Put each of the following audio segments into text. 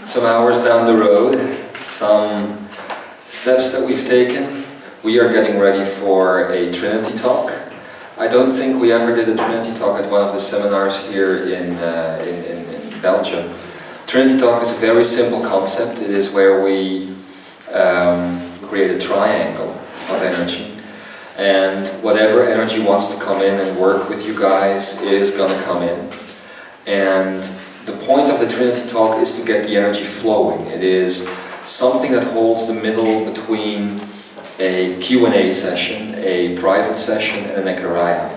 some hours down the road, some steps that we've taken. We are getting ready for a Trinity talk. I don't think we ever did a Trinity talk at one of the seminars here in Belgium. Trinity talk is a very simple concept. It is where we create a triangle of energy, and whatever energy wants to come in and work with you guys is gonna come in. And the point of the Trinity talk is to get the energy flowing. It is something that holds the middle between a Q&A session, a private session, and an Ekara.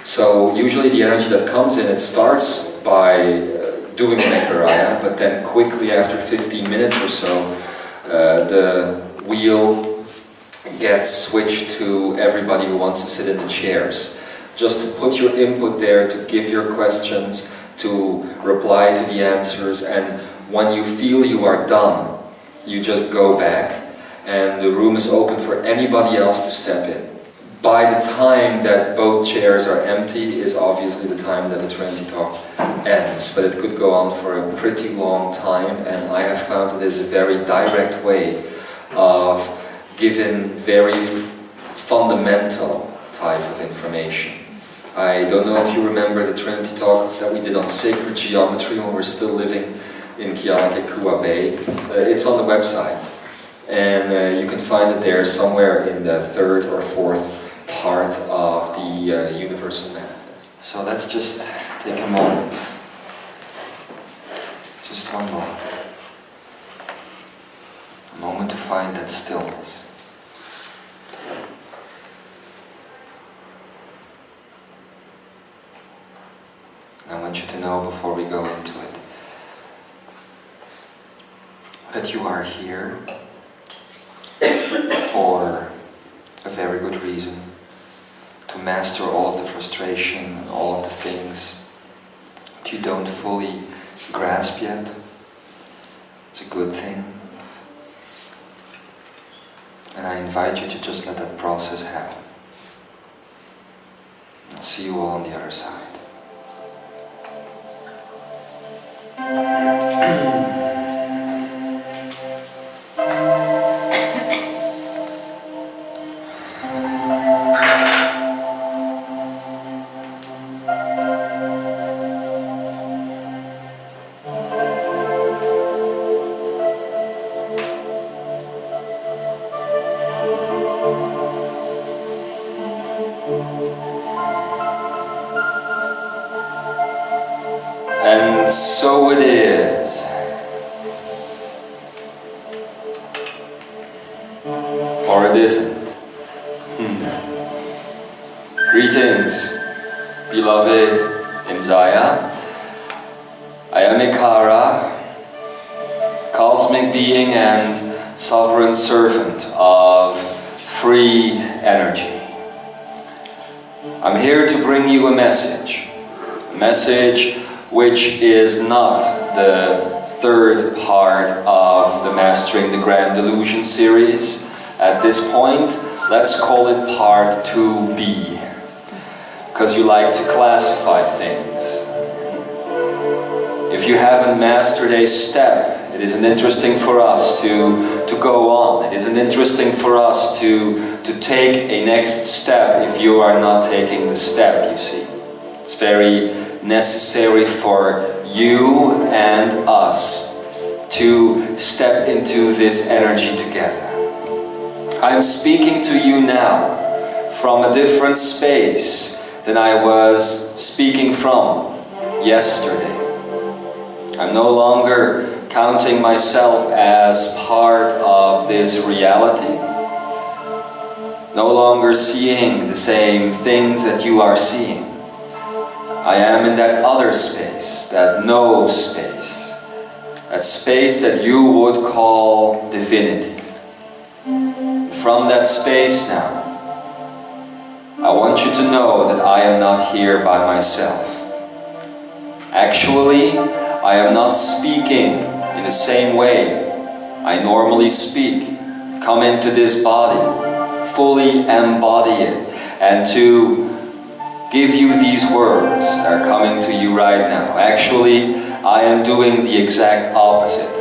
So usually the energy that comes in, it starts by doing an Ekara, but then quickly after 15 minutes or so, the wheel gets switched to everybody who wants to sit in the chairs. Just to put your input there, to give your questions, to reply to the answers, and when you feel you are done, you just go back and the room is open for anybody else to step in. By the time that both chairs are empty is obviously the time that the Trinity talk ends, but it could go on for a pretty long time, and I have found it is a very direct way of giving very fundamental type of information. I don't know if you remember the Trinity talk that we did on sacred geometry when we're still living in Kua Bay. It's on the website, and you can find it there somewhere in the third or fourth part of the Universal Manifest. So let's just take a moment. Just one moment. A moment to find that stillness. I want you to know before we go into it that you are here for a very good reason, to master all of the frustration and all of the things that you don't fully grasp yet. It's a good thing. And I invite you to just let that process happen. I'll see you all on the other side. And so it is. Or it isn't. Greetings, beloved Imzaia. I am Ekara, cosmic being and sovereign servant of free energy. I'm here to bring you a message which is not the third part of the Mastering the Grand Delusion series. At this point, let's call it part 2B, because you like to classify things. If you haven't mastered a step, it isn't interesting for us to go on. It isn't interesting for us to take a next step if you are not taking the step, you see. It's very necessary for you and us to step into this energy together. I'm speaking to you now from a different space than I was speaking from yesterday. I'm no longer counting myself as part of this reality, no longer seeing the same things that you are seeing. I am in that other space, that no space, that space that you would call divinity. From that space now, I want you to know that I am not here by myself. Actually, I am not speaking in the same way I normally speak. Come into this body, fully embody it, and to give you these words that are coming to you right now. Actually, I am doing the exact opposite.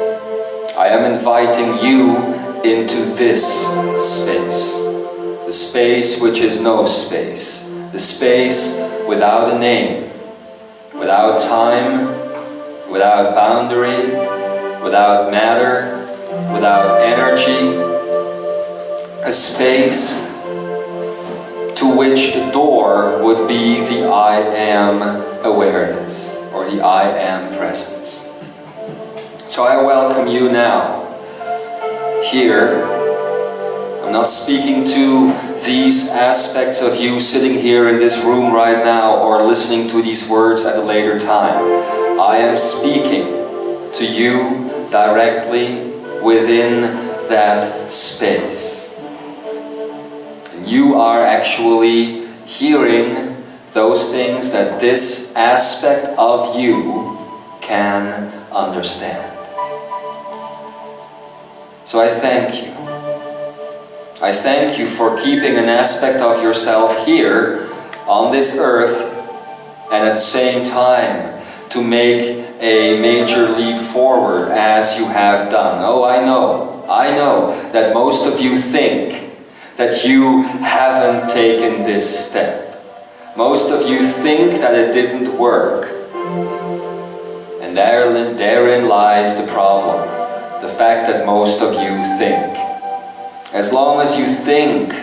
am inviting you into this space. The space which is no space. The space without a name, without time, without boundary, without matter, without energy. A space to which the door would be the I am awareness, or the I am presence. So I welcome you now, here. I'm not speaking to these aspects of you sitting here in this room right now or listening to these words at a later time. I am speaking to you directly within that space. And you are actually hearing those things that this aspect of you can understand. So I thank you. I thank you for keeping an aspect of yourself here on this earth, and at the same time to make a major leap forward as you have done. Oh, I know that most of you think that you haven't taken this step. Most of you think that it didn't work. And therein lies the problem. The fact that most of you think. As long as you think,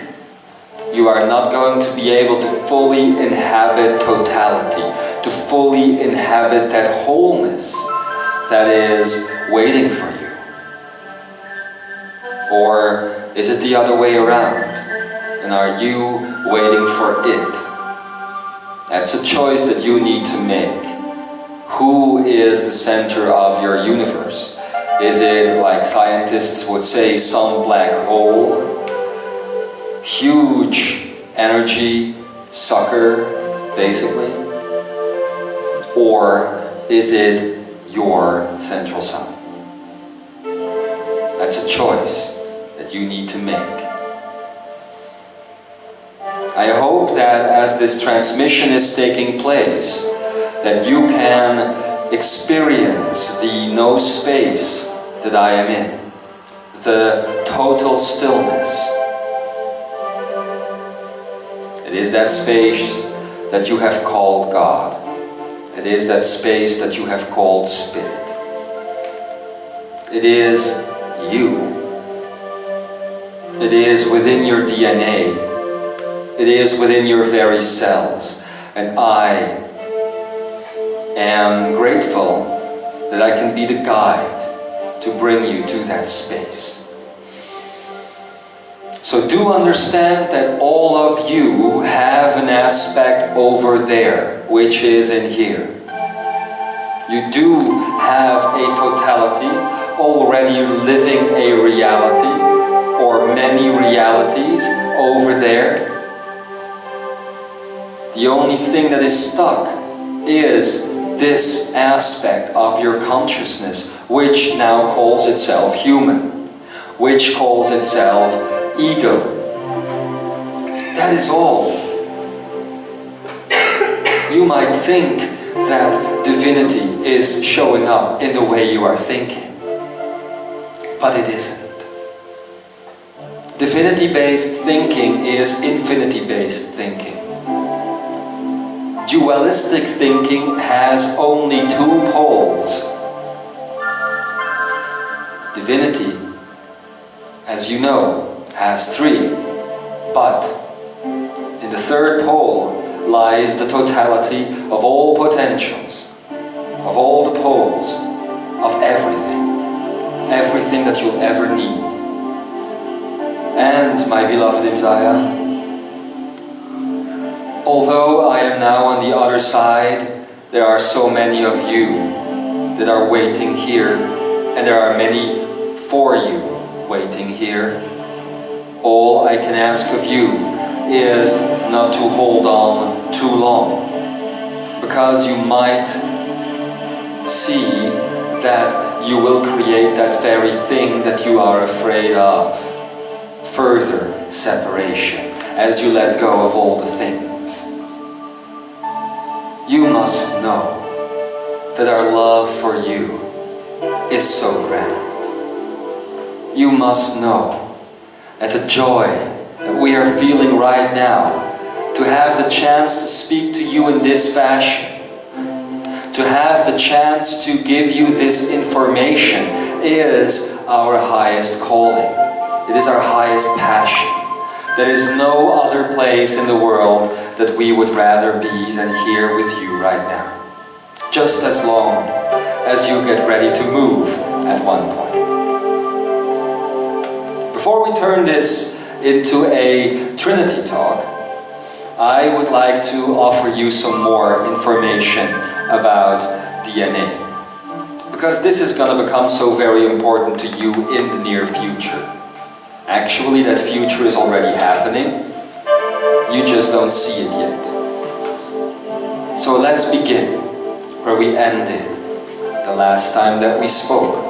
you are not going to be able to fully inhabit totality, to fully inhabit that wholeness that is waiting for you. Or is it the other way around? And are you waiting for it? That's a choice that you need to make. Who is the center of your universe? Is it, like scientists would say, some black hole? Huge energy sucker, basically? Or is it your central sun? That's a choice that you need to make. I hope that as this transmission is taking place, that you can experience the no space that I am in, the total stillness. It is that space that you have called God. It is that space that you have called Spirit. It is you. It is within your DNA. It is within your very cells. And I am grateful that I can be the guide to bring you to that space. So do understand that all of you have an aspect over there, which is in here. You do have a totality, already living a reality, or many realities over there. The only thing that is stuck is this aspect of your consciousness, which now calls itself human, which calls itself ego. That is all. You might think that divinity is showing up in the way you are thinking, but it isn't. Divinity-based thinking is infinity-based thinking. Dualistic thinking has only two poles. Divinity, as you know, has three. But in the third pole lies the totality of all potentials, of all the poles, of everything. Everything that you'll ever need. And, my beloved Imzaia, although I am now on the other side, there are so many of you that are waiting here, and there are many for you waiting here. All I can ask of you is not to hold on too long, because you might see that you will create that very thing that you are afraid of. Further separation, as you let go of all the things. You must know that our love for you is so grand. you must know that the joy that we are feeling right now, to have the chance to speak to you in this fashion, to have the chance to give you this information, is our highest calling. It is our highest passion. There is no other place in the world that we would rather be than here with you right now. Just as long as you get ready to move at one point. Before we turn this into a Trinity talk, I would like to offer you some more information about DNA. Because this is going to become so very important to you in the near future. Actually, that future is already happening. You just don't see it yet. So let's begin where we ended the last time that we spoke.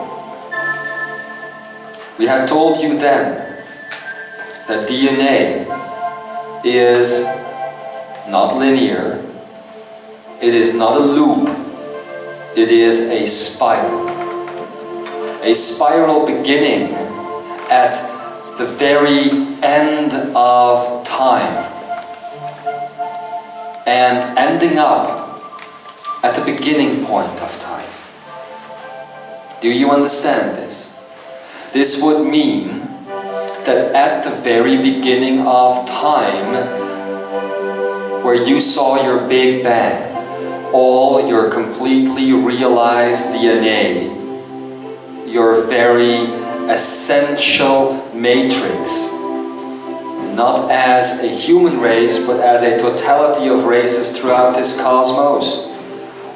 We had told you then that DNA is not linear, it is not a loop, it is a spiral. A spiral beginning at the very end of time and ending up at the beginning point of time. Do you understand this? This would mean that at the very beginning of time, where you saw your Big Bang, all your completely realized DNA, your very essential matrix, not as a human race, but as a totality of races throughout this cosmos,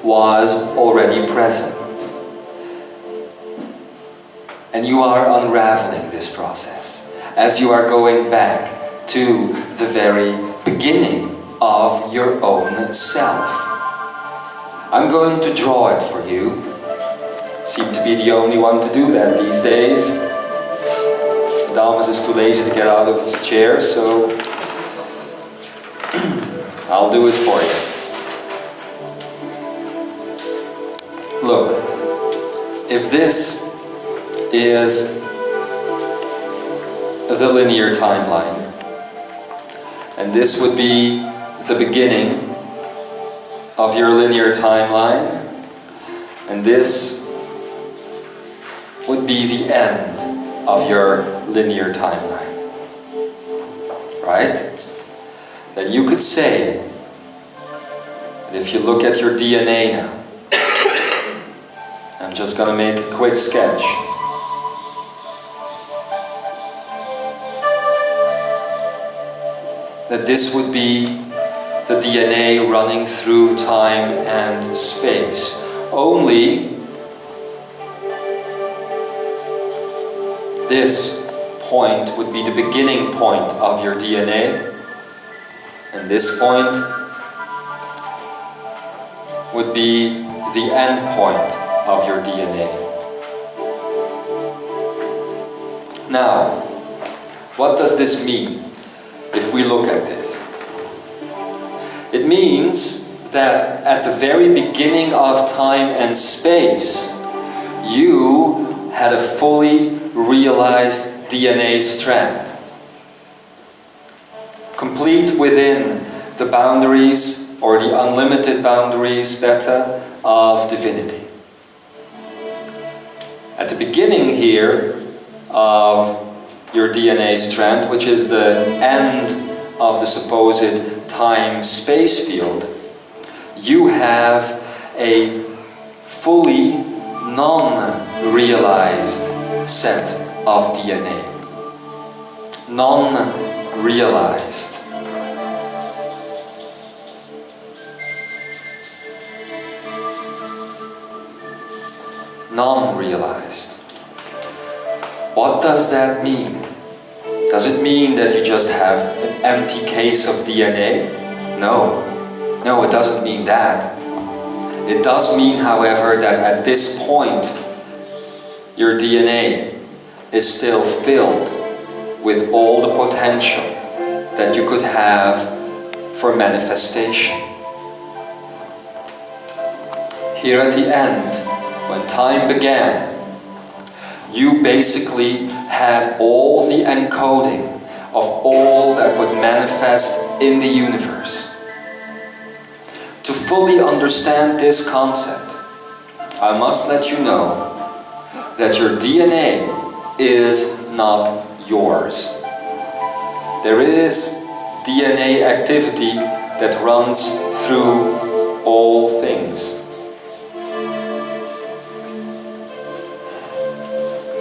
was already present. And you are unraveling this process as you are going back to the very beginning of your own self. I'm going to draw it for you. Seem to be the only one to do that these days. Dalmas is too lazy to get out of his chair, so I'll do it for you. Look, if this is the linear timeline, and this would be the beginning of your linear timeline, and this would be the end of your linear timeline, right? Then you could say that if you look at your DNA now, I'm just going to make a quick sketch. That this would be the DNA running through time and space. Only this point would be the beginning point of your DNA, and this point would be the end point of your DNA. Now, what does this mean if we look at this? It means that at the very beginning of time and space, you had a fully realized DNA strand, complete within the boundaries, or the unlimited boundaries, beta, of divinity. At the beginning here of your DNA strand, which is the end of the supposed time-space field, you have a fully non-realized set of DNA. Non-realized. Non-realized. What does that mean? Does it mean that you just have an empty case of DNA? No. No, it doesn't mean that. It does mean, however, that at this point, your DNA is still filled with all the potential that you could have for manifestation. Here at the end, when time began, you basically had all the encoding of all that would manifest in the universe. To fully understand this concept, I must let you know that your DNA is not yours. There is DNA activity that runs through all things.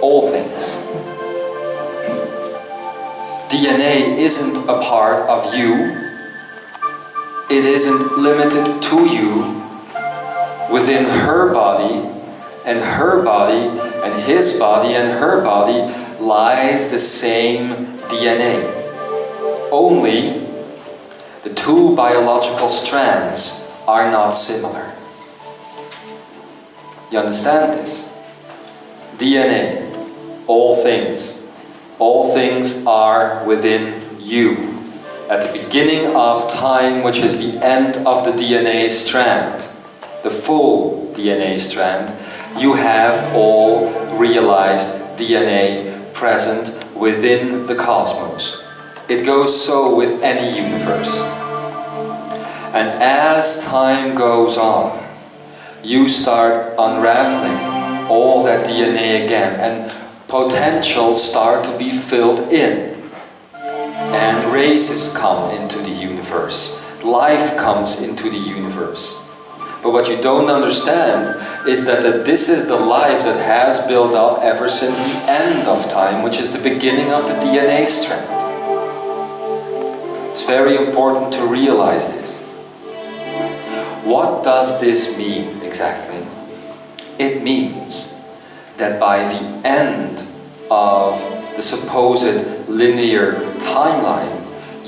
All things. DNA isn't a part of you. It isn't limited to you. Within her body and her body and his body and her body lies the same DNA. Only the two biological strands are not similar. You understand this? DNA, all things. All things are within you. At the beginning of time, which is the end of the DNA strand, the full DNA strand, you have all realized DNA present within the cosmos. It goes so with any universe. And as time goes on, you start unraveling all that DNA again, and potentials start to be filled in. And races come into the universe. Life comes into the universe. But what you don't understand is that this is the life that has built up ever since the end of time, which is the beginning of the DNA strand. It's very important to realize this. What does this mean exactly? It means that by the end of the supposed linear timeline,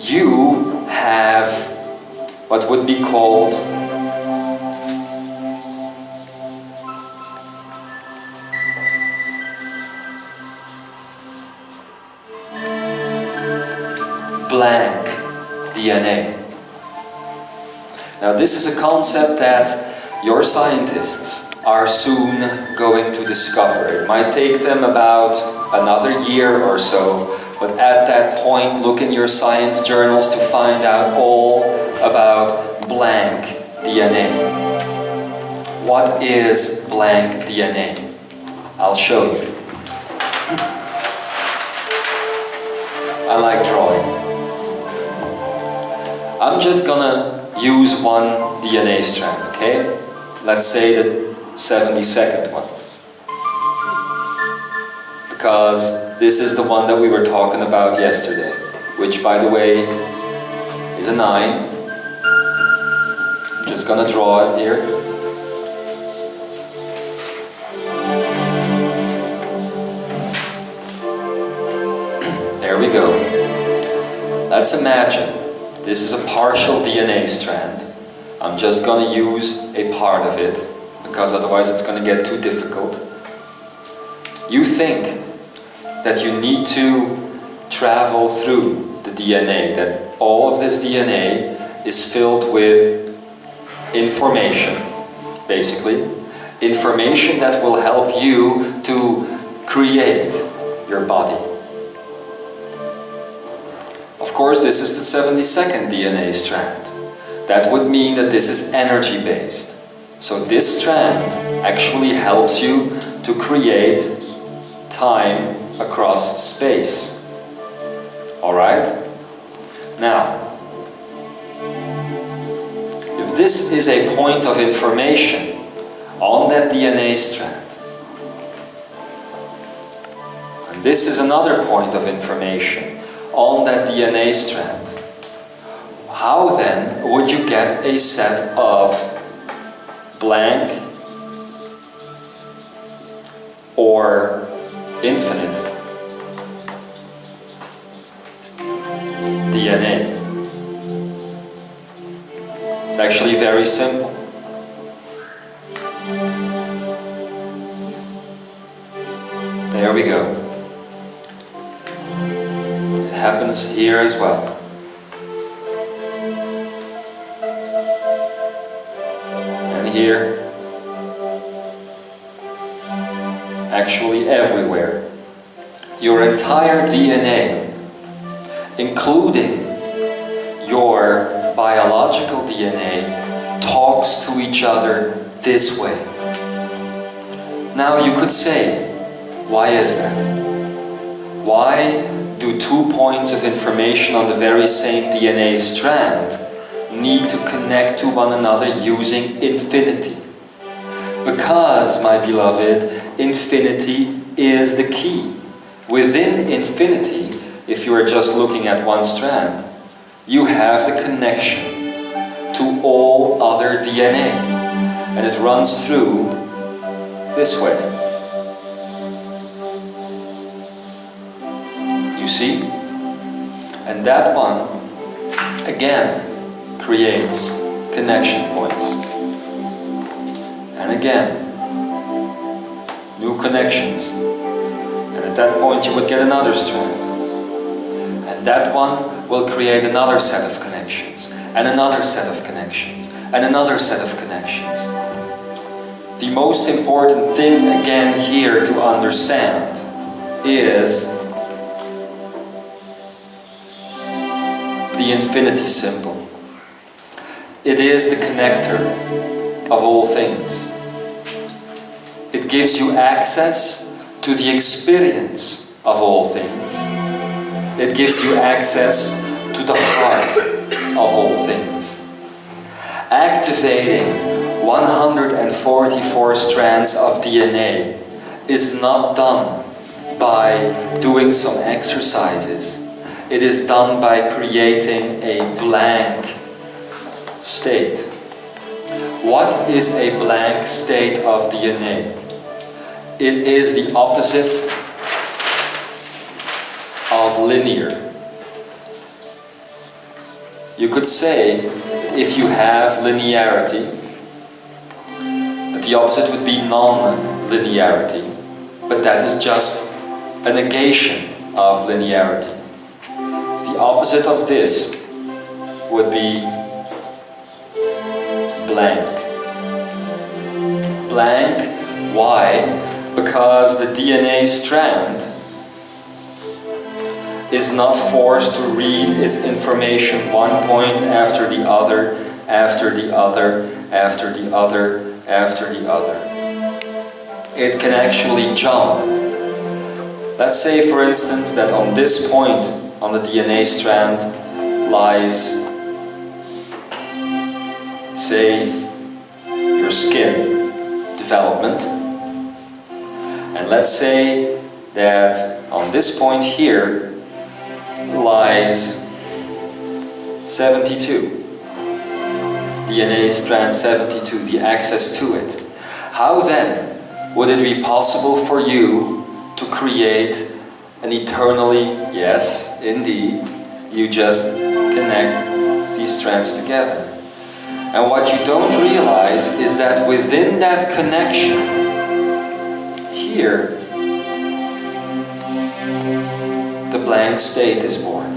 you have what would be called blank DNA. Now this is a concept that your scientists are soon going to discover. It might take them about another year or so, but at that point look in your science journals to find out all about blank DNA. What is blank DNA? I'll show you. I like drawing. I'm just gonna use one DNA strand, okay? Let's say the 72nd one. Because this is the one that we were talking about yesterday, which, by the way, is a 9. I'm just gonna draw it here. There we go. Let's imagine this is a partial DNA strand. I'm just going to use a part of it, because otherwise it's going to get too difficult. You think that you need to travel through the DNA, that all of this DNA is filled with information, basically. Information that will help you to create your body. Of course, this is the 72nd DNA strand. That would mean that this is energy-based. So this strand actually helps you to create time across space. Alright? Now, if this is a point of information on that DNA strand, and this is another point of information on that DNA strand, how then would you get a set of blank or infinite DNA? It's actually very simple. There we go. It happens here as well. Here, actually everywhere. your entire DNA, including your biological DNA, talks to each other this way. Now you could say, why is that? Why do 2 points of information on the very same DNA strand need to connect to one another using infinity? Because, my beloved, infinity is the key. Within infinity, if you are just looking at one strand, you have the connection to all other DNA. And it runs through this way. You see? And that one, again, creates connection points. And again, new connections. And at that point you would get another strand. And that one will create another set of connections. And another set of connections. And another set of connections. The most important thing again here to understand is the infinity symbol. It is the connector of all things. It gives you access to the experience of all things. It gives you access to the heart of all things. Activating 144 strands of DNA is not done by doing some exercises. It is done by creating a blank state. What is a blank state of DNA? It is the opposite of linear. You could say, if you have linearity, that the opposite would be non-linearity, but that is just a negation of linearity. The opposite of this would be blank. Blank, why? Because the DNA strand is not forced to read its information one point after the other, after the other, after the other, after the other. It can actually jump. Let's say, for instance, that on this point on the DNA strand lies, say, your skin development. And let's say that on this point here lies 72. DNA strand 72, the access to it. How then would it be possible for you to create an eternally, yes, indeed, you just connect these strands together. And what you don't realize is that within that connection, here, the blank state is born.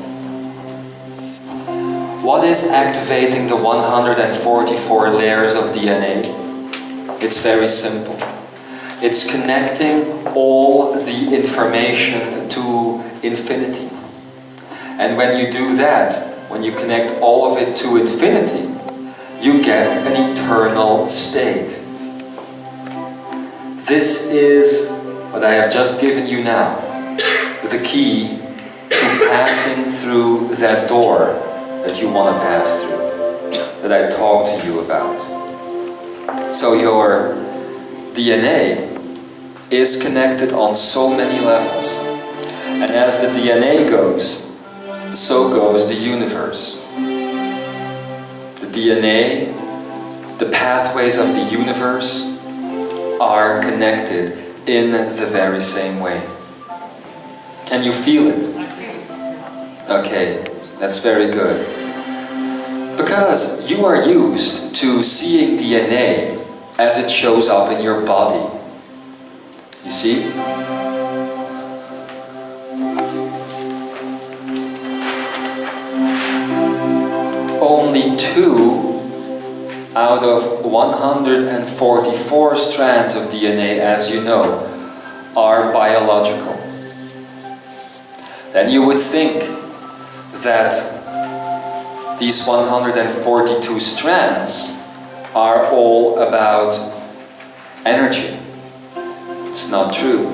What is activating the 144 layers of DNA? It's very simple. It's connecting all the information to infinity. And when you do that, when you connect all of it to infinity, you get an eternal state. This is what I have just given you now, the key to passing through that door that you want to pass through, that I talked to you about. So your DNA is connected on so many levels. And as the DNA goes, so goes the universe. The DNA, the pathways of the universe are connected in the very same way. Can you feel it? Okay, that's very good. Because you are used to seeing DNA as it shows up in your body. You see? Only 2 out of 144 strands of DNA, as you know, are biological. then you would think that these 142 strands are all about energy. It's not true.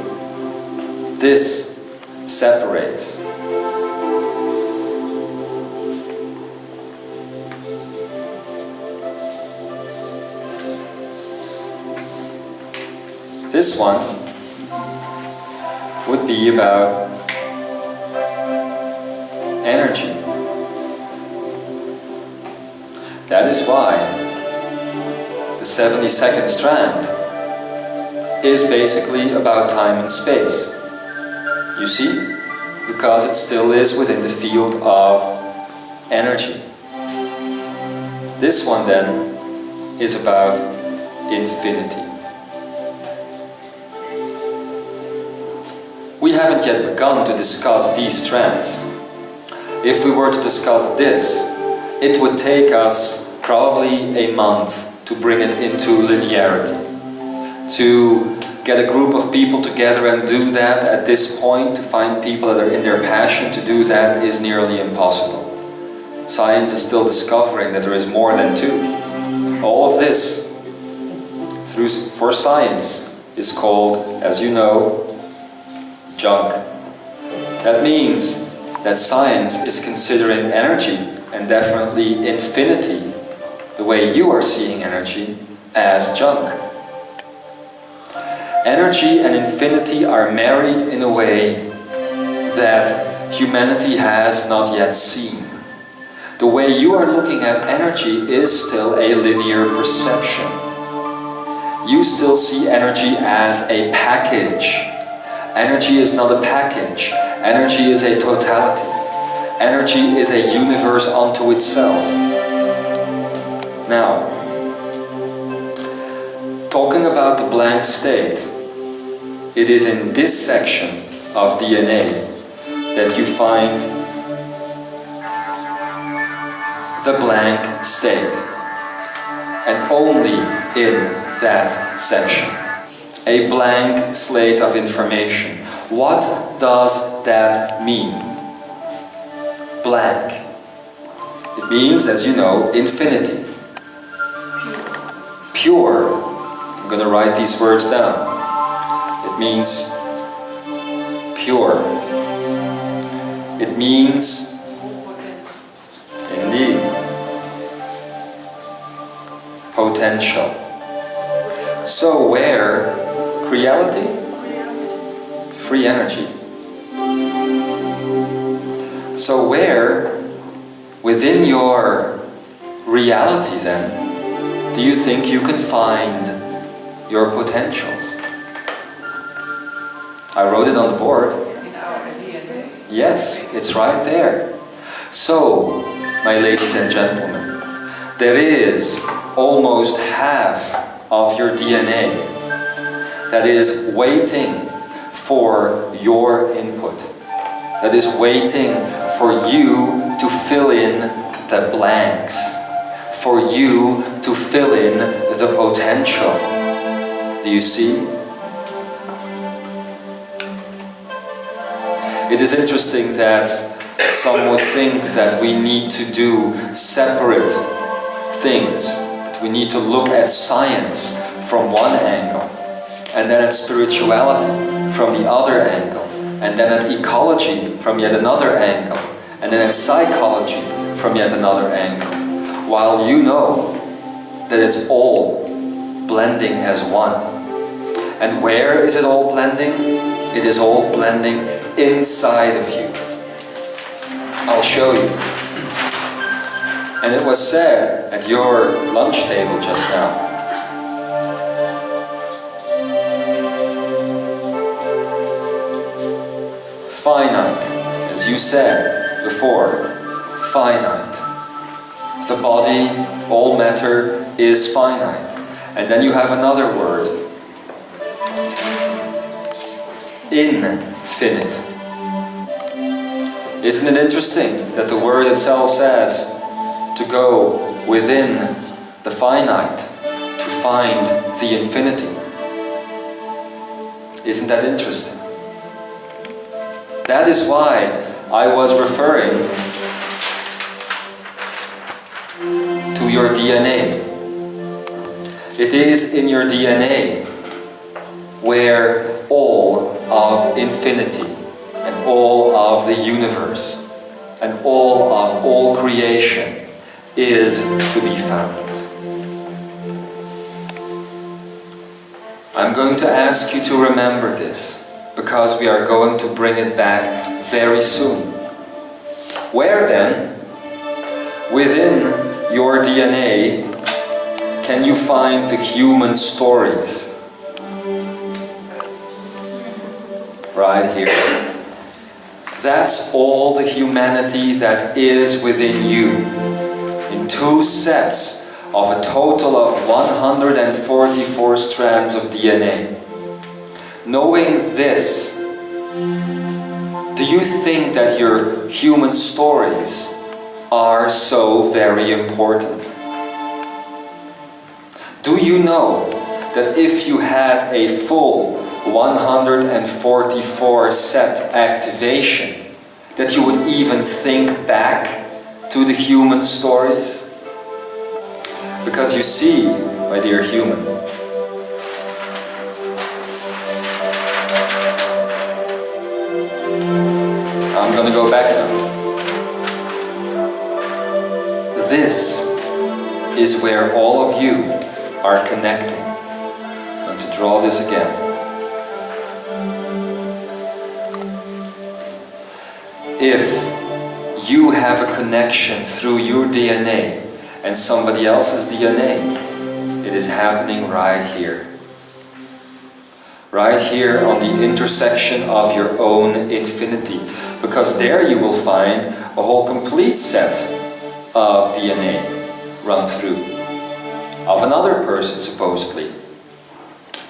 This separates. This one would be about energy. That is why the 72nd strand is basically about time and space. You see? Because it still is within the field of energy. This one then is about infinity. We haven't yet begun to discuss these strands. If we were to discuss this, it would take us probably a month to bring it into linearity. To get a group of people together and do that at this point, to find people that are in their passion to do that, is nearly impossible. Science is still discovering that there is more than two. All of this, for science, is called, as you know, junk. That means that science is considering energy, and definitely infinity, the way you are seeing energy, as junk. Energy and infinity are married in a way that humanity has not yet seen. The way you are looking at energy is still a linear perception. You still see energy as a package. Energy is not a package. Energy is a totality. Energy is a universe unto itself. Now, talking about the blank state, it is in this section of DNA that you find the blank state, and only in that section. A blank slate of information. What does that mean? Blank. It means, as you know, infinity. Pure. I'm going to write these words down. It means pure. It means, indeed, potential. So where reality? Free energy. So where within your reality then do you think you can find your potentials? I wrote it on the board. Yes, it's right there. So, my ladies and gentlemen, there is almost half of your DNA that is waiting for your input, that is waiting for you to fill in the blanks, for you to fill in the potential. Do you see? It is interesting that some would think that we need to do separate things, that we need to look at science from one angle, and then at spirituality from the other angle, and then at ecology from yet another angle, and then at psychology from yet another angle, while you know that it's all blending as one. And where is it all blending? It is all blending inside of you. I'll show you. And it was said at your lunch table just now, finite, as you said before, finite. The body, all matter is finite. And then you have another word, infinite. Isn't it interesting that the word itself says to go within the finite to find the infinity? Isn't that interesting? That is why I was referring to your DNA. It is in your DNA where all of infinity and all of the universe and all creation is to be found. I'm going to ask you to remember this, because we are going to bring it back very soon. Where then, within your DNA, can you find the human stories? Right here. That's all the humanity that is within you, in 2 sets of a total of 144 strands of DNA. Knowing this, do you think that your human stories are so very important? Do you know that if you had a full 144 set activation, that you would even think back to the human stories? Because you see, my dear human, I'm going to go back now. This is where all of you are connecting. I'm going to draw this again. If you have a connection through your DNA and somebody else's DNA, it is happening right here. Right here on the intersection of your own infinity. Because there you will find a whole complete set of DNA run through. Of another person, supposedly.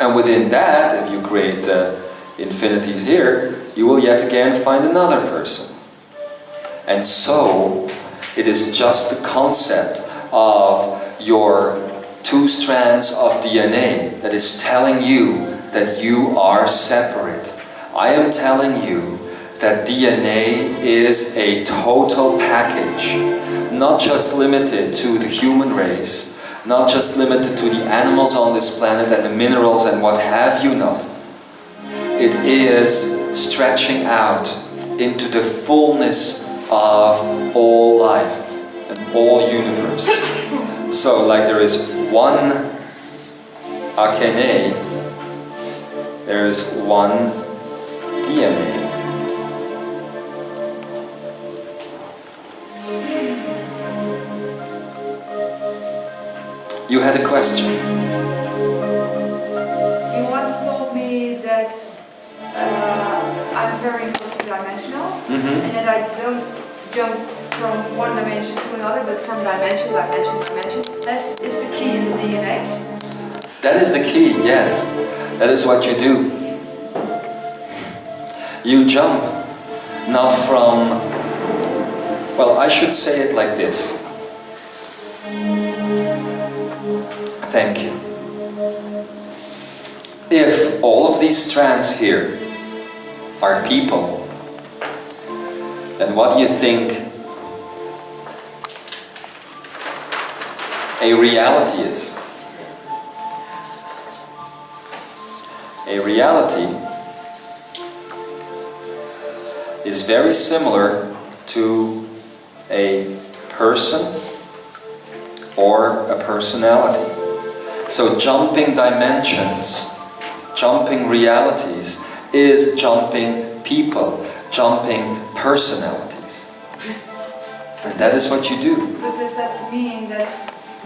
And within that, if you create the infinities here, you will yet again find another person. And so, it is just the concept of your 2 strands of DNA that is telling you that you are separate. I am telling you that DNA is a total package, not just limited to the human race, not just limited to the animals on this planet and the minerals and what have you not. It is stretching out into the fullness of all life and all universe. So, like there is one Akene, there is one DNA. You had a question. You once told me that I'm very multi-dimensional, and that I don't jump from one dimension to another, but from dimension to dimension to dimension. That is the key in the DNA. That is the key, yes. That is what you do. You jump not from, well, I should say it like this. Thank you. If all of these strands here are people, then what do you think a reality is? A reality is very similar to a person or a personality. So jumping dimensions, jumping realities, is jumping people, jumping personalities. And that is what you do. But does that mean that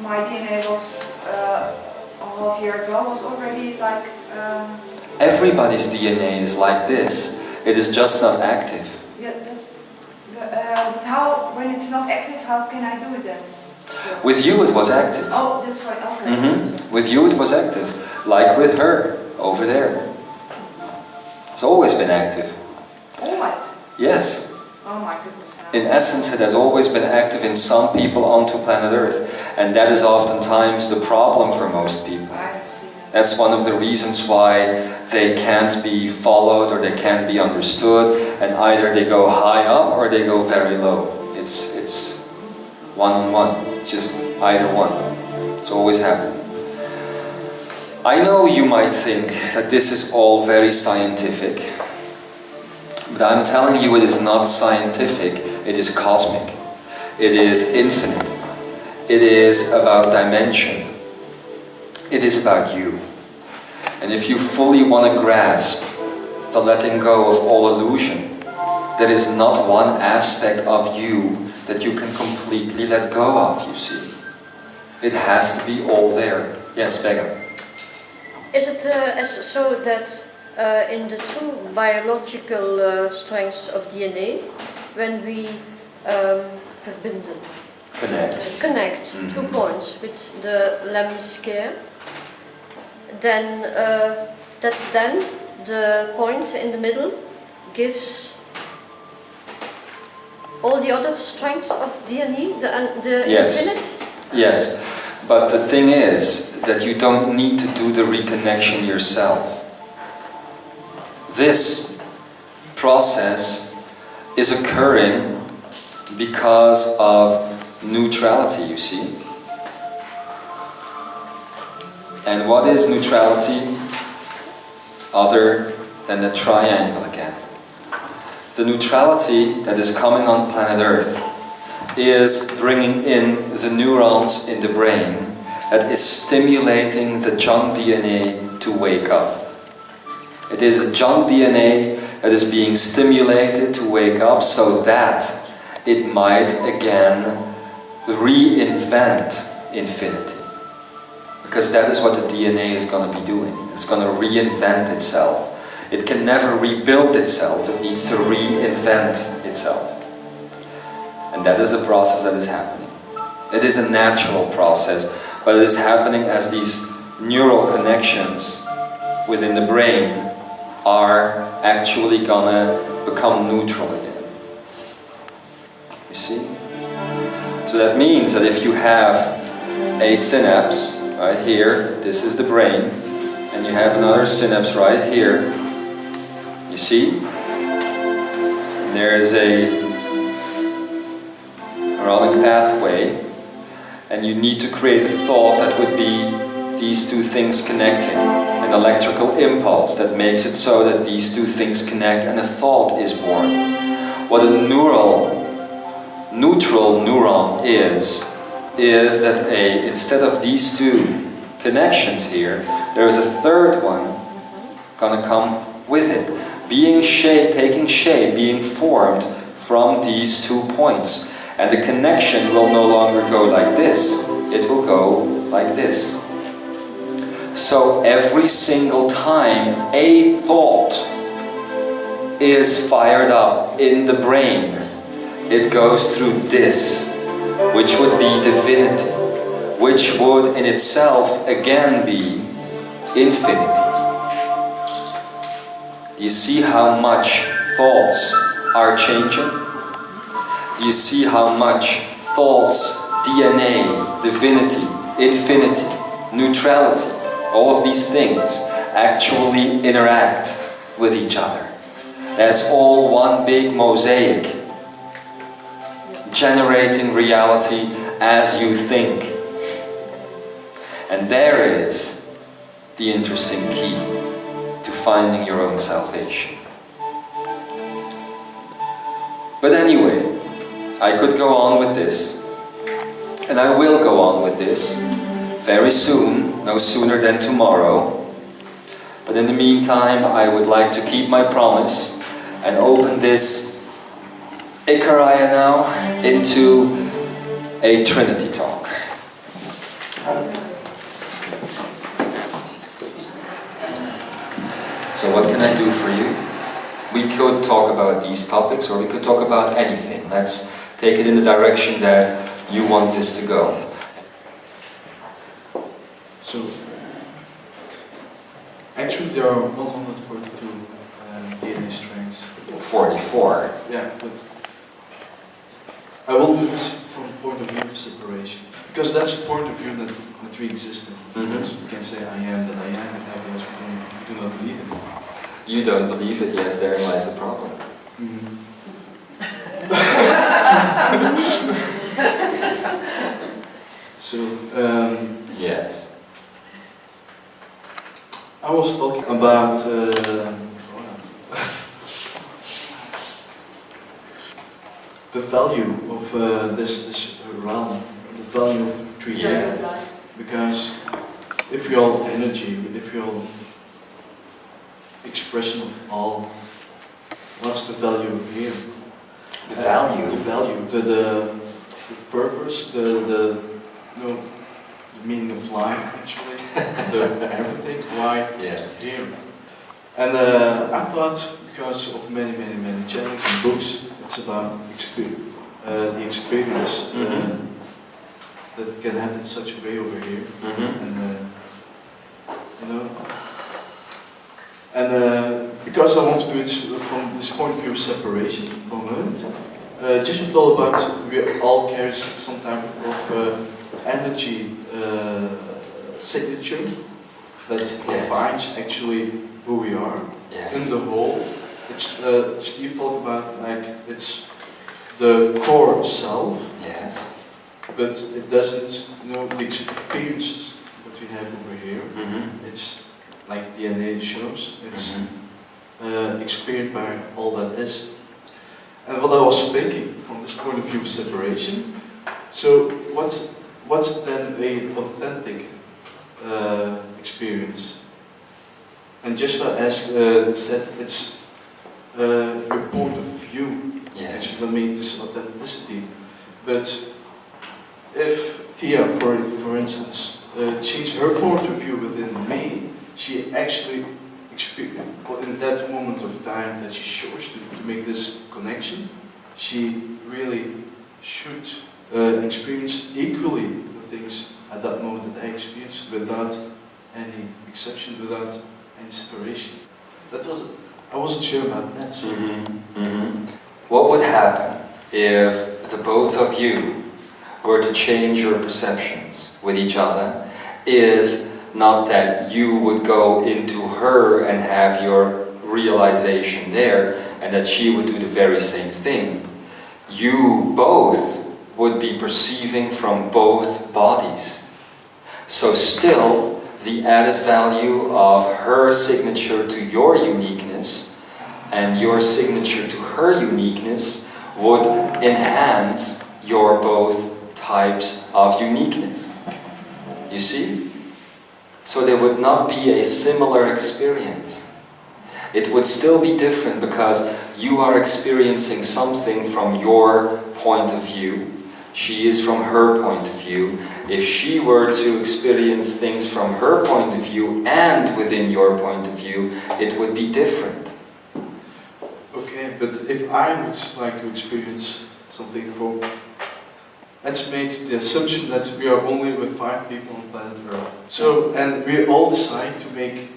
my DNA was a half year ago was already like... Everybody's DNA is like this. It is just not active. Yeah, but how, when it's not active, how can I do it then? With you it was active. Oh, that's right, okay. With you it was active. Like with her, over there. It's always been active. Always? Yes. Oh my goodness. In essence, it has always been active in some people onto planet Earth. And that is oftentimes the problem for most people. I see that. That's one of the reasons why they can't be followed or they can't be understood, and either they go high up or they go very low. It's one-on-one. It's just either one. It's always happening. I know you might think that this is all very scientific, but I'm telling you it is not scientific, it is cosmic. It is infinite. It is about dimension. It is about you. And if you fully want to grasp the letting go of all illusion, there is not one aspect of you that you can completely let go of, you see. It has to be all there. Yes, Becca. Is it so that in the two biological strengths of DNA, when we connect 2 points with the lemniscate, then then the point in the middle gives all the other strengths of DNA, the yes. infinite? Yes, but the thing is that you don't need to do the reconnection yourself. This process is occurring because of neutrality, you see. And what is neutrality other than the triangle again? The neutrality that is coming on planet Earth is bringing in the neurons in the brain that is stimulating the junk DNA to wake up. It is the junk DNA that is being stimulated to wake up so that it might again reinvent infinity. Because that is what the DNA is going to be doing. It's going to reinvent itself. It can never rebuild itself. It needs to reinvent itself. And that is the process that is happening. It is a natural process, but it is happening as these neural connections within the brain are actually gonna become neutral again. You see? So that means that if you have a synapse right here, this is the brain, and you have another synapse right here, you see? There is a neuronic pathway, and you need to create a thought that would be these two things connecting, an electrical impulse that makes it so that these two things connect and a thought is born. What a neutral neuron is that instead of these two connections here, there is a third one gonna come with it, taking shape, being formed from these 2 points. And the connection will no longer go like this, it will go like this. So every single time a thought is fired up in the brain, it goes through this, which would be divinity, which would in itself again be infinity. Do you see how much thoughts are changing? Do you see how much thoughts, DNA, divinity, infinity, neutrality, all of these things actually interact with each other? That's all one big mosaic, generating reality as you think. And there is the interesting key to finding your own salvation. But anyway, I could go on with this, and I will go on with this very soon, no sooner than tomorrow. But in the meantime, I would like to keep my promise and open this Ekara now into a Trinity talk. So what can I do for you? We could talk about these topics, or we could talk about anything. Let's take it in the direction that you want this to go. So, actually there are 142 DNA strings. 44. Yeah, but I will do this from the point of view of separation. because that's the point of view that we exist in. Because we can say I am that I am, and I guess we do not believe it. You don't believe it, yes, therein lies the problem. So, yes. I was talking about the value of this realm, the value of 3D. Yes. Because if you're all energy, if you're all expression of all, what's the value here? The value. The value, the purpose, the meaning of life actually, the everything, why Yes. here. And I thought, because of many channels and books, it's about the experience that can happen in such a way over here. And because I want to do it from this point of view of separation for a moment, just we thought about we all carry some type of energy signature that defines actually who we are. Yes. In the whole, it's Steve talked about like it's the core self. Yes. But it doesn't, the experience that we have over here, it's like DNA shows, it's experienced by all that is. And what I was thinking from this point of view of separation, so what's then a authentic experience? And just as said, it's your point of view, Yes. which means this authenticity. But if Tia, for instance, changed her point of view within me, she actually experienced, in that moment of time that she chose to make this connection, she really should experience equally the things at that moment that I experienced without any exception, without any separation. I wasn't sure about that. So. What would happen if the both of you were to change your perceptions with each other is not that you would go into her and have your realization there and that she would do the very same thing. You both would be perceiving from both bodies. So still, the added value of her signature to your uniqueness and your signature to her uniqueness would enhance your both types of uniqueness. You see? So there would not be a similar experience. It would still be different because you are experiencing something from your point of view. She is from her point of view. If she were to experience things from her point of view and within your point of view, it would be different. Okay, but if I would like to experience something from, let's make the assumption that we are only with 5 people on planet Earth. So, and we all decide to make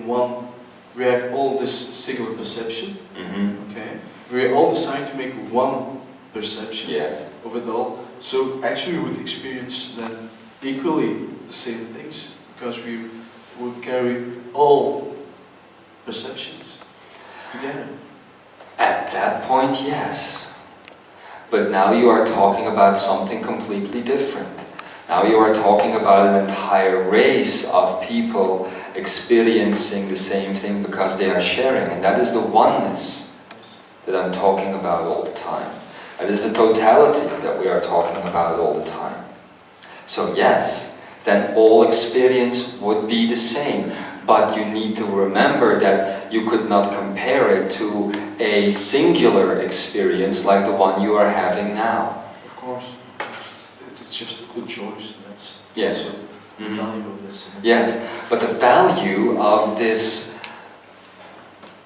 one. We have all this singular perception. Okay, we all decide to make one perception of it all. So actually, we would experience then equally the same things because we would carry all perceptions together. At that point, yes. But now you are talking about something completely different. Now you are talking about an entire race of people experiencing the same thing because they are sharing. And that is the oneness that I'm talking about all the time. That is the totality that we are talking about all the time. So yes, then all experience would be the same. But you need to remember that you could not compare it to a singular experience like the one you are having now. Of course. It's just a good choice. That's the value of this. Yes, but the value of this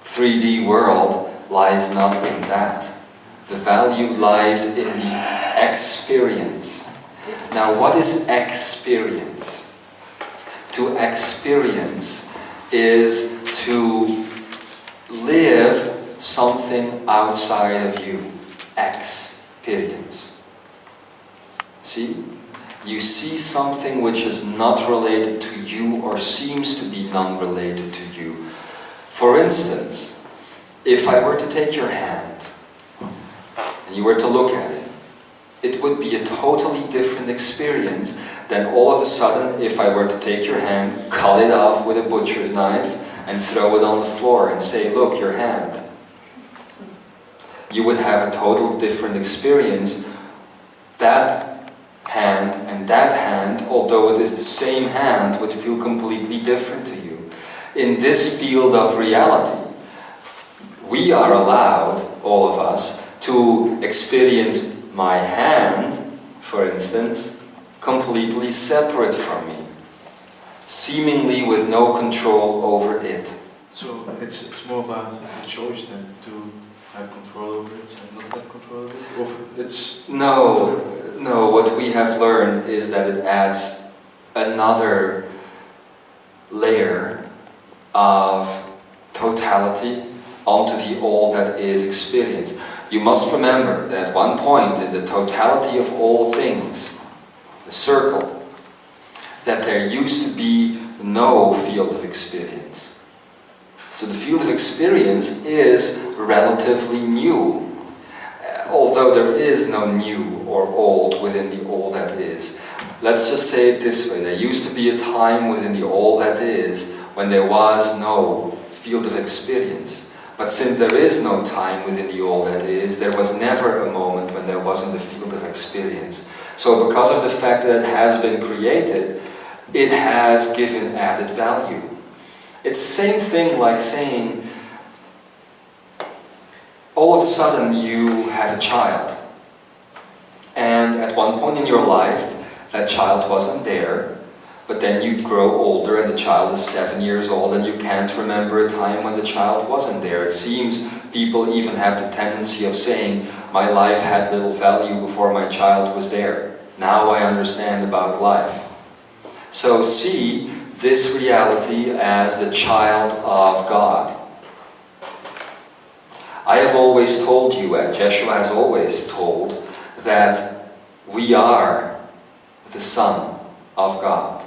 3D world lies not in that. The value lies in the experience. Now, what is experience? To experience is to live something outside of you. Experience. See? You see something which is not related to you or seems to be non-related to you. For instance, if I were to take your hand and you were to look at it, it would be a totally different experience than all of a sudden if I were to take your hand, cut it off with a butcher's knife and throw it on the floor and say, look, your hand. You would have a total different experience. That hand and that hand, although it is the same hand, would feel completely different to you. In this field of reality, we are allowed, all of us, to experience my hand, for instance, completely separate from me, seemingly with no control over it. So it's more about the choice than to have control over it and not have control over it? Or it's... No, what we have learned is that it adds another layer of totality onto the all that is experience. You must remember that at one point in the totality of all things, the circle, that there used to be no field of experience. So the field of experience is relatively new, although there is no new or old within the all that is. Let's just say it this way, there used to be a time within the all that is when there was no field of experience. But since there is no time within the all that is, there was never a moment when there wasn't a field of experience. So because of the fact that it has been created, it has given added value. It's the same thing like saying, all of a sudden you have a child, and at one point in your life that child wasn't there, but then you grow older and the child is 7 years old and you can't remember a time when the child wasn't there. It seems people even have the tendency of saying, my life had little value before my child was there. Now I understand about life. So see this reality as the child of God. I have always told you, and Jeshua has always told, that we are the Son of God.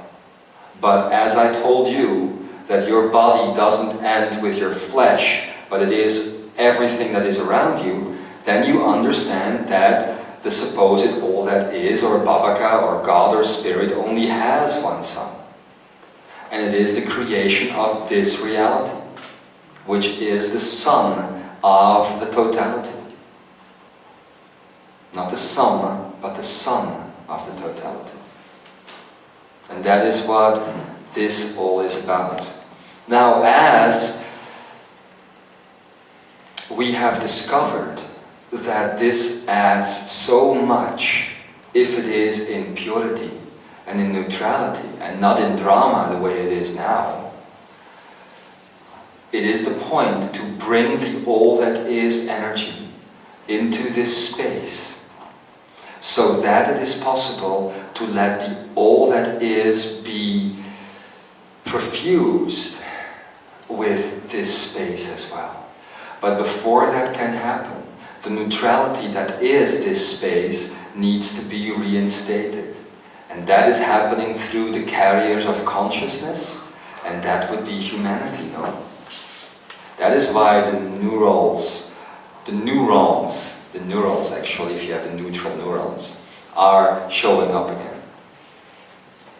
But as I told you, that your body doesn't end with your flesh, but it is everything that is around you, then you understand that the supposed all that is, or Babaka, or God, or Spirit, only has one Son. And it is the creation of this reality, which is the Son of the totality. Not the sum, but the Son of the totality. And that is what this all is about. Now, as we have discovered that this adds so much if it is in purity and in neutrality and not in drama the way it is now, it is the point to bring the all that is energy into this space so that it is possible to let the all that is be perfused with this space as well. But before that can happen, the neutrality that is this space needs to be reinstated. And that is happening through the carriers of consciousness, and that would be humanity, no? That is why the neurons actually, if you have the neutral neurons, are showing up again.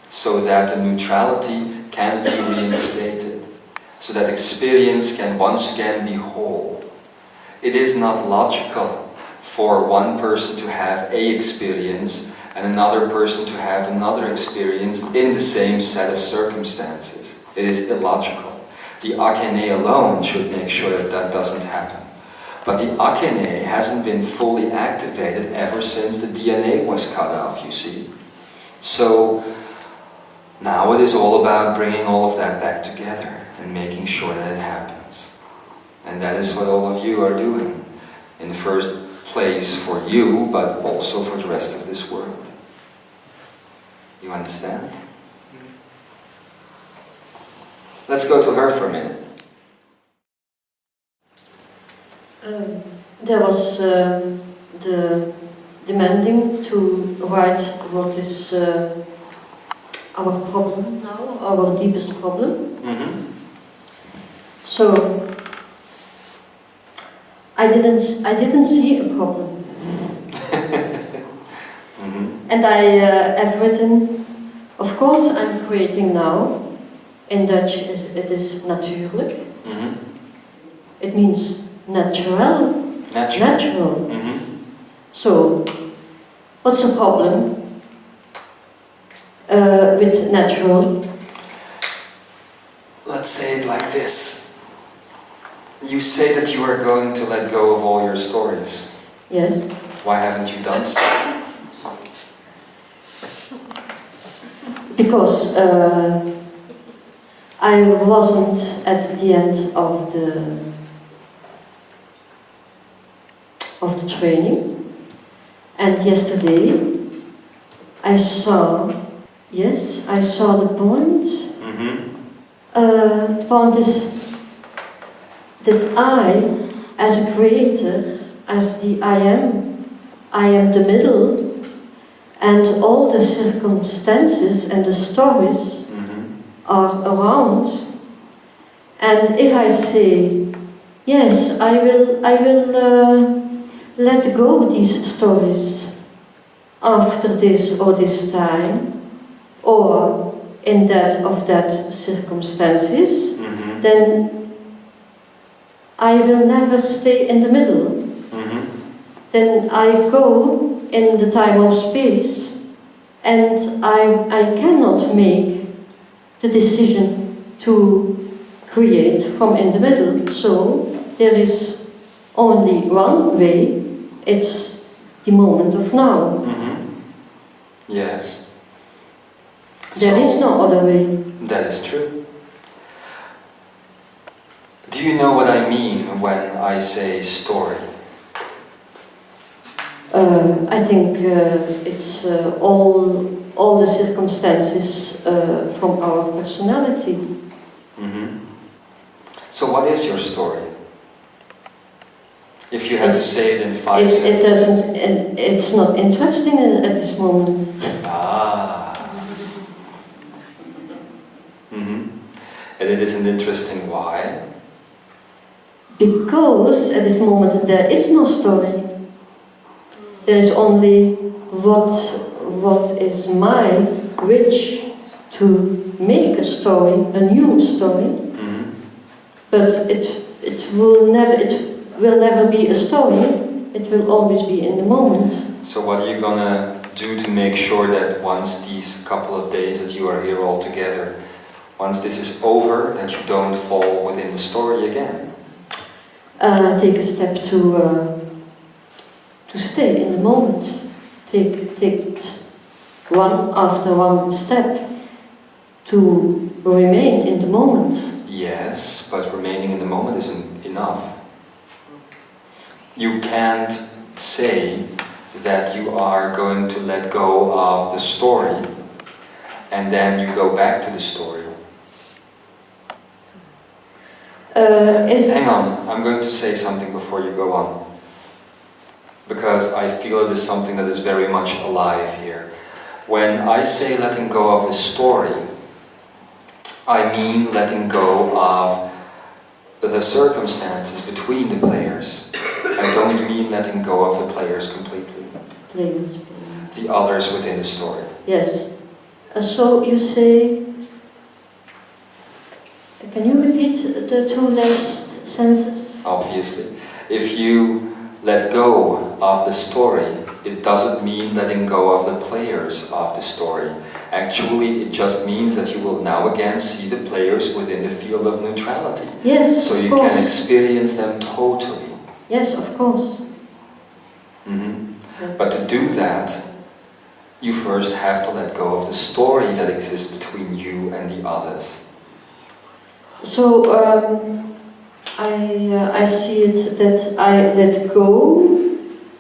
So that the neutrality can be reinstated, so that experience can once again be whole. It is not logical for one person to have a experience and another person to have another experience in the same set of circumstances. It is illogical. The Akene alone should make sure that that doesn't happen. But the Akene hasn't been fully activated ever since the DNA was cut off, you see. So now it is all about bringing all of that back together and making sure that it happens. And that is what all of you are doing. In the first place for you, but also for the rest of this world. You understand? Let's go to her for a minute. There was the demanding to write what is our problem now, our deepest problem. So I didn't see a problem. And I have written, of course I'm creating now, in Dutch it is natuurlijk. It means natural. Natural. So, what's the problem with natural? Let's say it like this. You say that you are going to let go of all your stories. Yes. Why haven't you done so? Because I wasn't at the end of the training, and yesterday I saw the point. The point is that I, as a creator, as the I am the middle, and all the circumstances and the stories are around. And if I say, yes, I will let go these stories after this or this time, or in that circumstances, then I will never stay in the middle. Then I go in the time or space, and I cannot make the decision to create from in the middle. So there is only one way, it's the moment of now. Yes. There is no other way. That is true. Do you know what I mean when I say story? I think it's all the circumstances from our personality. So what is your story? If you had to say it in 5 It sentences. doesn't. It's not interesting at this moment. And it isn't interesting. Why? Because at this moment there is no story. There is only what is my wish to make a story, a new story. But it will never be a story. It will always be in the moment. So what are you gonna do to make sure that once these couple of days that you are here all together, once this is over, that you don't fall within the story again? Take a step to stay in the moment. Take one after one step to remain in the moment. Yes, but remaining in the moment isn't enough. You can't say that you are going to let go of the story and then you go back to the story. Hang on, I'm going to say something before you go on. Because I feel it is something that is very much alive here. When I say letting go of the story, I mean letting go of the circumstances between the players. I don't mean letting go of the players completely. Players. The others within the story. Yes. So you say... Can you repeat the two last sentences? Obviously. If you let go of the story, it doesn't mean letting go of the players of the story. Actually, it just means that you will now again see the players within the field of neutrality. Yes, so you can experience them totally. Yes, of course. But to do that, you first have to let go of the story that exists between you and the others. So I see it that I let go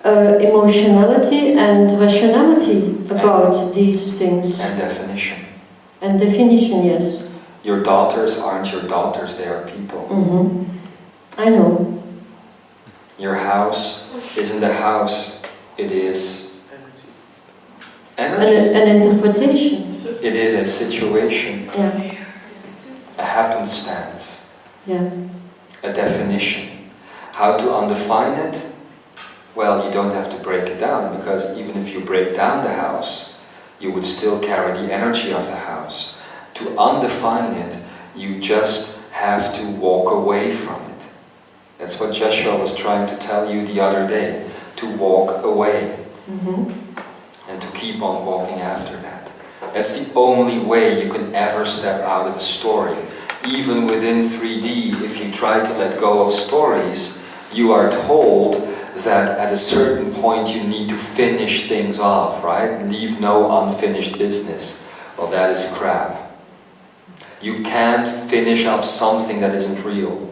emotionality and rationality about these things. And definition. And definition, yes. Your daughters aren't your daughters, they are people. I know. Your house isn't a house, it is Energy. an interpretation. It is a situation, Yeah. a happenstance, Yeah. a definition. How to undefine it? Well, you don't have to break it down, because even if you break down the house, you would still carry the energy of the house. To undefine it, you just have to walk away from it. That's what Joshua was trying to tell you the other day, to walk away. And to keep on walking after that. That's the only way you can ever step out of a story. Even within 3D, if you try to let go of stories, you are told that at a certain point you need to finish things off, right? Leave no unfinished business. Well, that is crap. You can't finish up something that isn't real.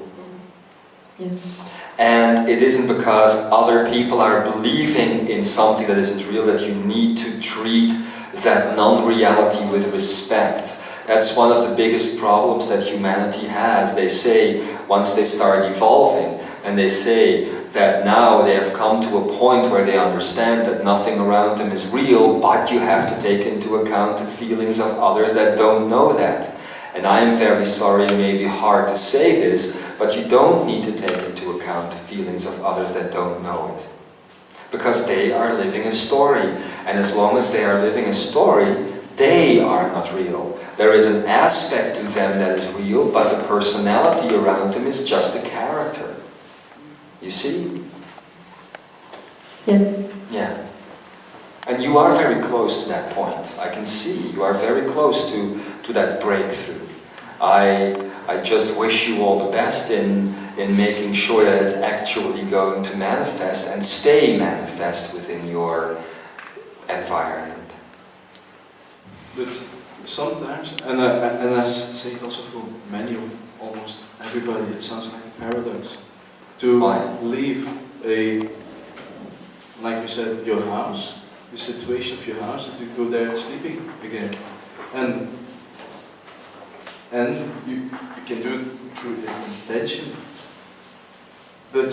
Yes. And it isn't because other people are believing in something that isn't real that you need to treat that non-reality with respect. That's one of the biggest problems that humanity has. They say, once they start evolving, and they say that now they have come to a point where they understand that nothing around them is real, but you have to take into account the feelings of others that don't know that. And I am very sorry, it may be hard to say this, but you don't need to take into account the feelings of others that don't know it. Because they are living a story. And as long as they are living a story, they are not real. There is an aspect to them that is real, but the personality around them is just a character. You see? Yeah. Yeah. And you are very close to that point. I can see you are very close to that breakthrough. I just wish you all the best in making sure that it's actually going to manifest and stay manifest within your environment. But sometimes, and I say it also for many of almost everybody, it sounds like a paradox. To leave like you said, your house, the situation of your house, and to go there sleeping again. And you can do it through the intention. But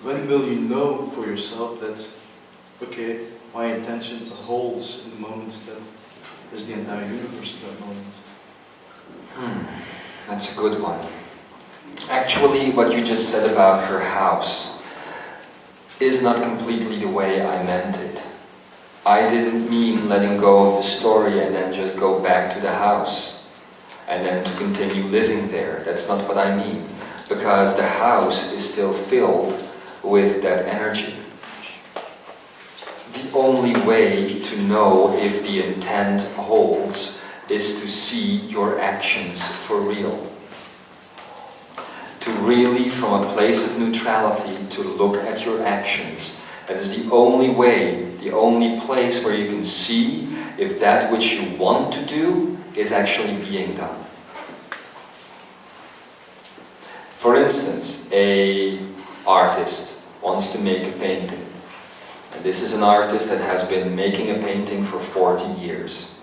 when will you know for yourself that, okay, my intention holds in the moment that is the entire universe at that moment? That's a good one. Actually, what you just said about her house is not completely the way I meant it. I didn't mean letting go of the story and then just go back to the house and then to continue living there. That's not what I mean. Because the house is still filled with that energy. The only way to know if the intent holds is to see your actions for real. To really, from a place of neutrality, to look at your actions. That is the only way, the only place where you can see if that which you want to do is actually being done. For instance, an artist wants to make a painting. And this is an artist that has been making a painting for 40 years.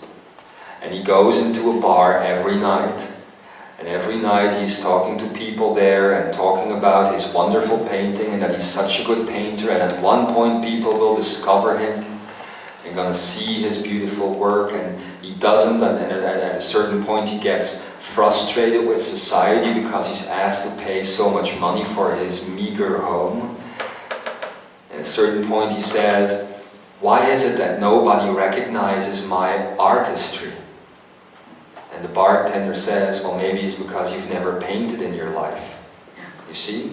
And he goes into a bar every night. And every night he's talking to people there and talking about his wonderful painting and that he's such a good painter, and at one point people will discover him and gonna see his beautiful work, and he doesn't, and at a certain point he gets frustrated with society because he's asked to pay so much money for his meager home. At a certain point he says, why is it that nobody recognizes my artistry? And the bartender says, well, maybe it's because you've never painted in your life. You see?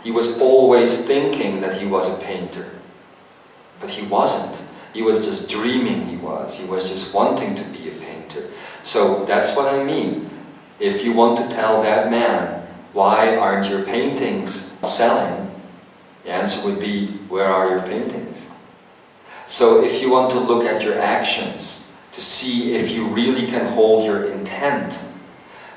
He was always thinking that he was a painter. But he wasn't. He was just dreaming he was. He was just wanting to be a painter. So that's what I mean. If you want to tell that man, why aren't your paintings selling? The answer would be, where are your paintings? So if you want to look at your actions, to see if you really can hold your intent,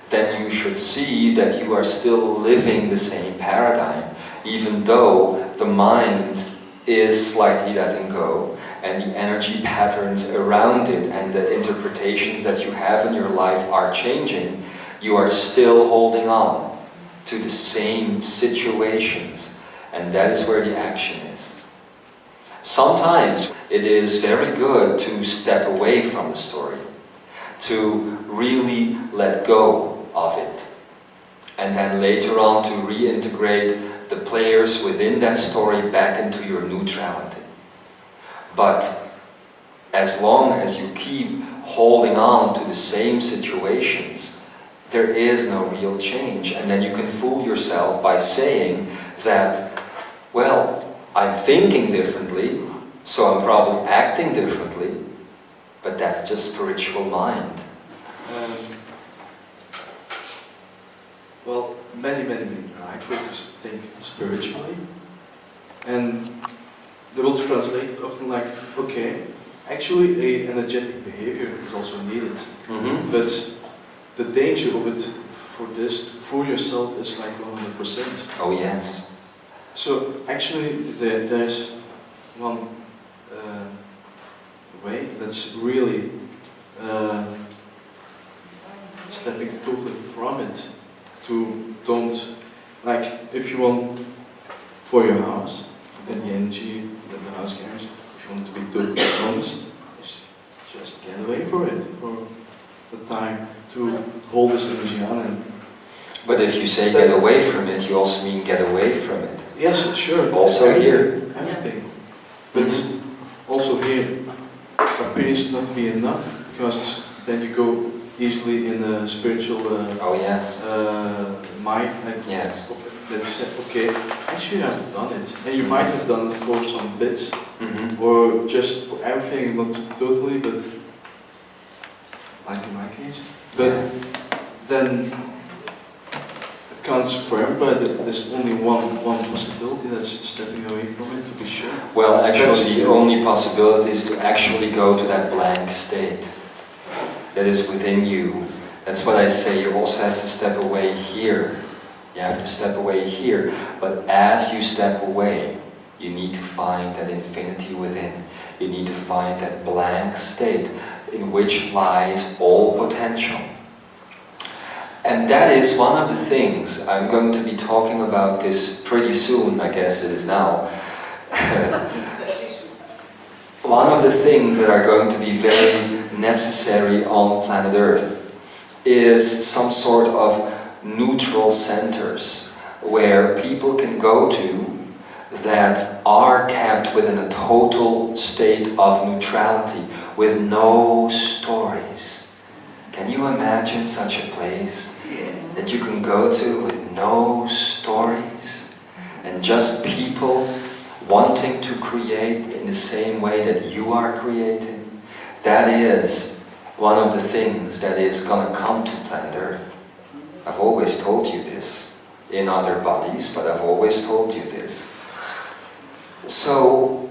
then you should see that you are still living the same paradigm, even though the mind is slightly letting go, and the energy patterns around it and the interpretations that you have in your life are changing. You are still holding on to the same situations, and that is where the action is. Sometimes it is very good to step away from the story, to really let go of it, and then later on to reintegrate the players within that story back into your neutrality. But as long as you keep holding on to the same situations, there is no real change. And then you can fool yourself by saying that, well, I'm thinking differently, so I'm probably acting differently, but that's just spiritual mind. Well, many light workers think spiritually, and they will translate often like, okay, actually a energetic behavior is also needed, but the danger of it for yourself is like 100%. Oh yes. So actually there's one way that's really stepping totally from it to don't, like if you want for your house, then the energy that the house carries, if you want to be totally honest, just get away from it for the time to hold this energy on. And but if you say get away from it, you also mean get away from it. yes, sure. Also everything, here. everything. But also here, appears not to be enough, because then you go easily in a spiritual Oh yes. mind. Like, Yes. that you said, okay, actually I've done it. And you might have done it for some bits, or just for everything, not totally, but like in my case. But then it counts for everybody. There's only one possibility, that's stepping away from it, to be sure. Well, actually the only possibility is to actually go to that blank state that is within you. That's what I say, you also have to step away here. You have to step away here. But as you step away, you need to find that infinity within. You need to find that blank state in which lies all potential. And that is one of the things, I'm going to be talking about this pretty soon, I guess it is now. One of the things that are going to be very necessary on planet Earth is some sort of neutral centers where people can go to that are kept within a total state of neutrality with no stories. Can you imagine such a place that you can go to with no stories and just people wanting to create in the same way that you are creating? That is one of the things that is going to come to planet Earth. I've always told you this in other bodies, but I've always told you this. So,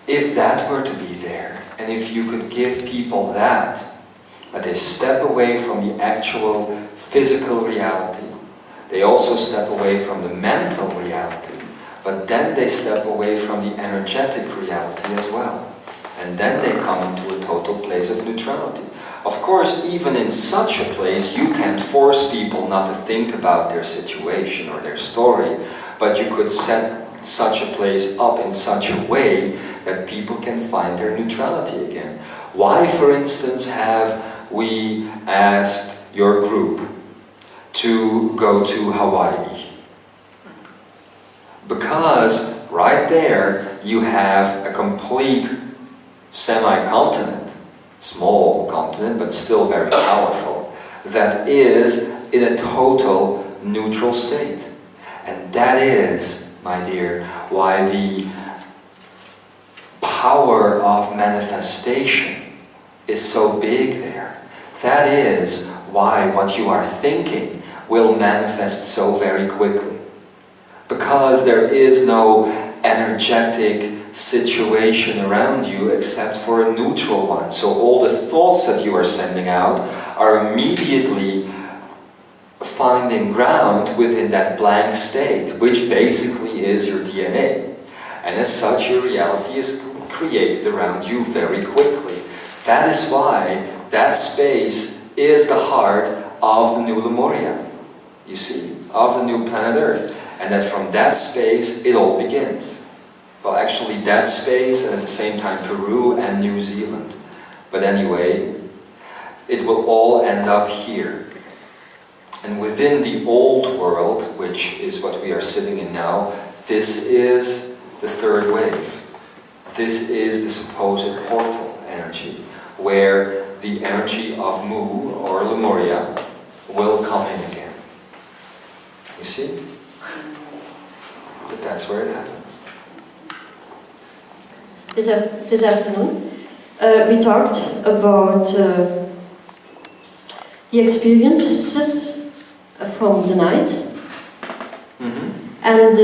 if that were to be there, and if you could give people that they step away from the actual physical reality, they also step away from the mental reality, but then they step away from the energetic reality as well. And then they come into a total place of neutrality. Of course, even in such a place, you can't force people not to think about their situation or their story, but you could set such a place up in such a way that people can find their neutrality again. Why, for instance, have we asked your group to go to Hawaii? Because right there you have a complete semi-continent, small continent but still very powerful, that is in a total neutral state. And that is, my dear, why the power of manifestation is so big there. That is why what you are thinking will manifest so very quickly. Because there is no energetic situation around you except for a neutral one. So all the thoughts that you are sending out are immediately finding ground within that blank state, which basically is your DNA. And as such, your reality is created around you very quickly. That is why that space is the heart of the new Lemuria, you see, of the new planet Earth. And that from that space, it all begins. Well, actually that space, and at the same time Peru and New Zealand. But anyway, it will all end up here. And within the old world, which is what we are sitting in now, this is the third wave. This is the supposed portal energy, where the energy of Mu, or Lemuria, will come in again. You see? But that's where it happens. This afternoon, we talked about the experiences from the night, and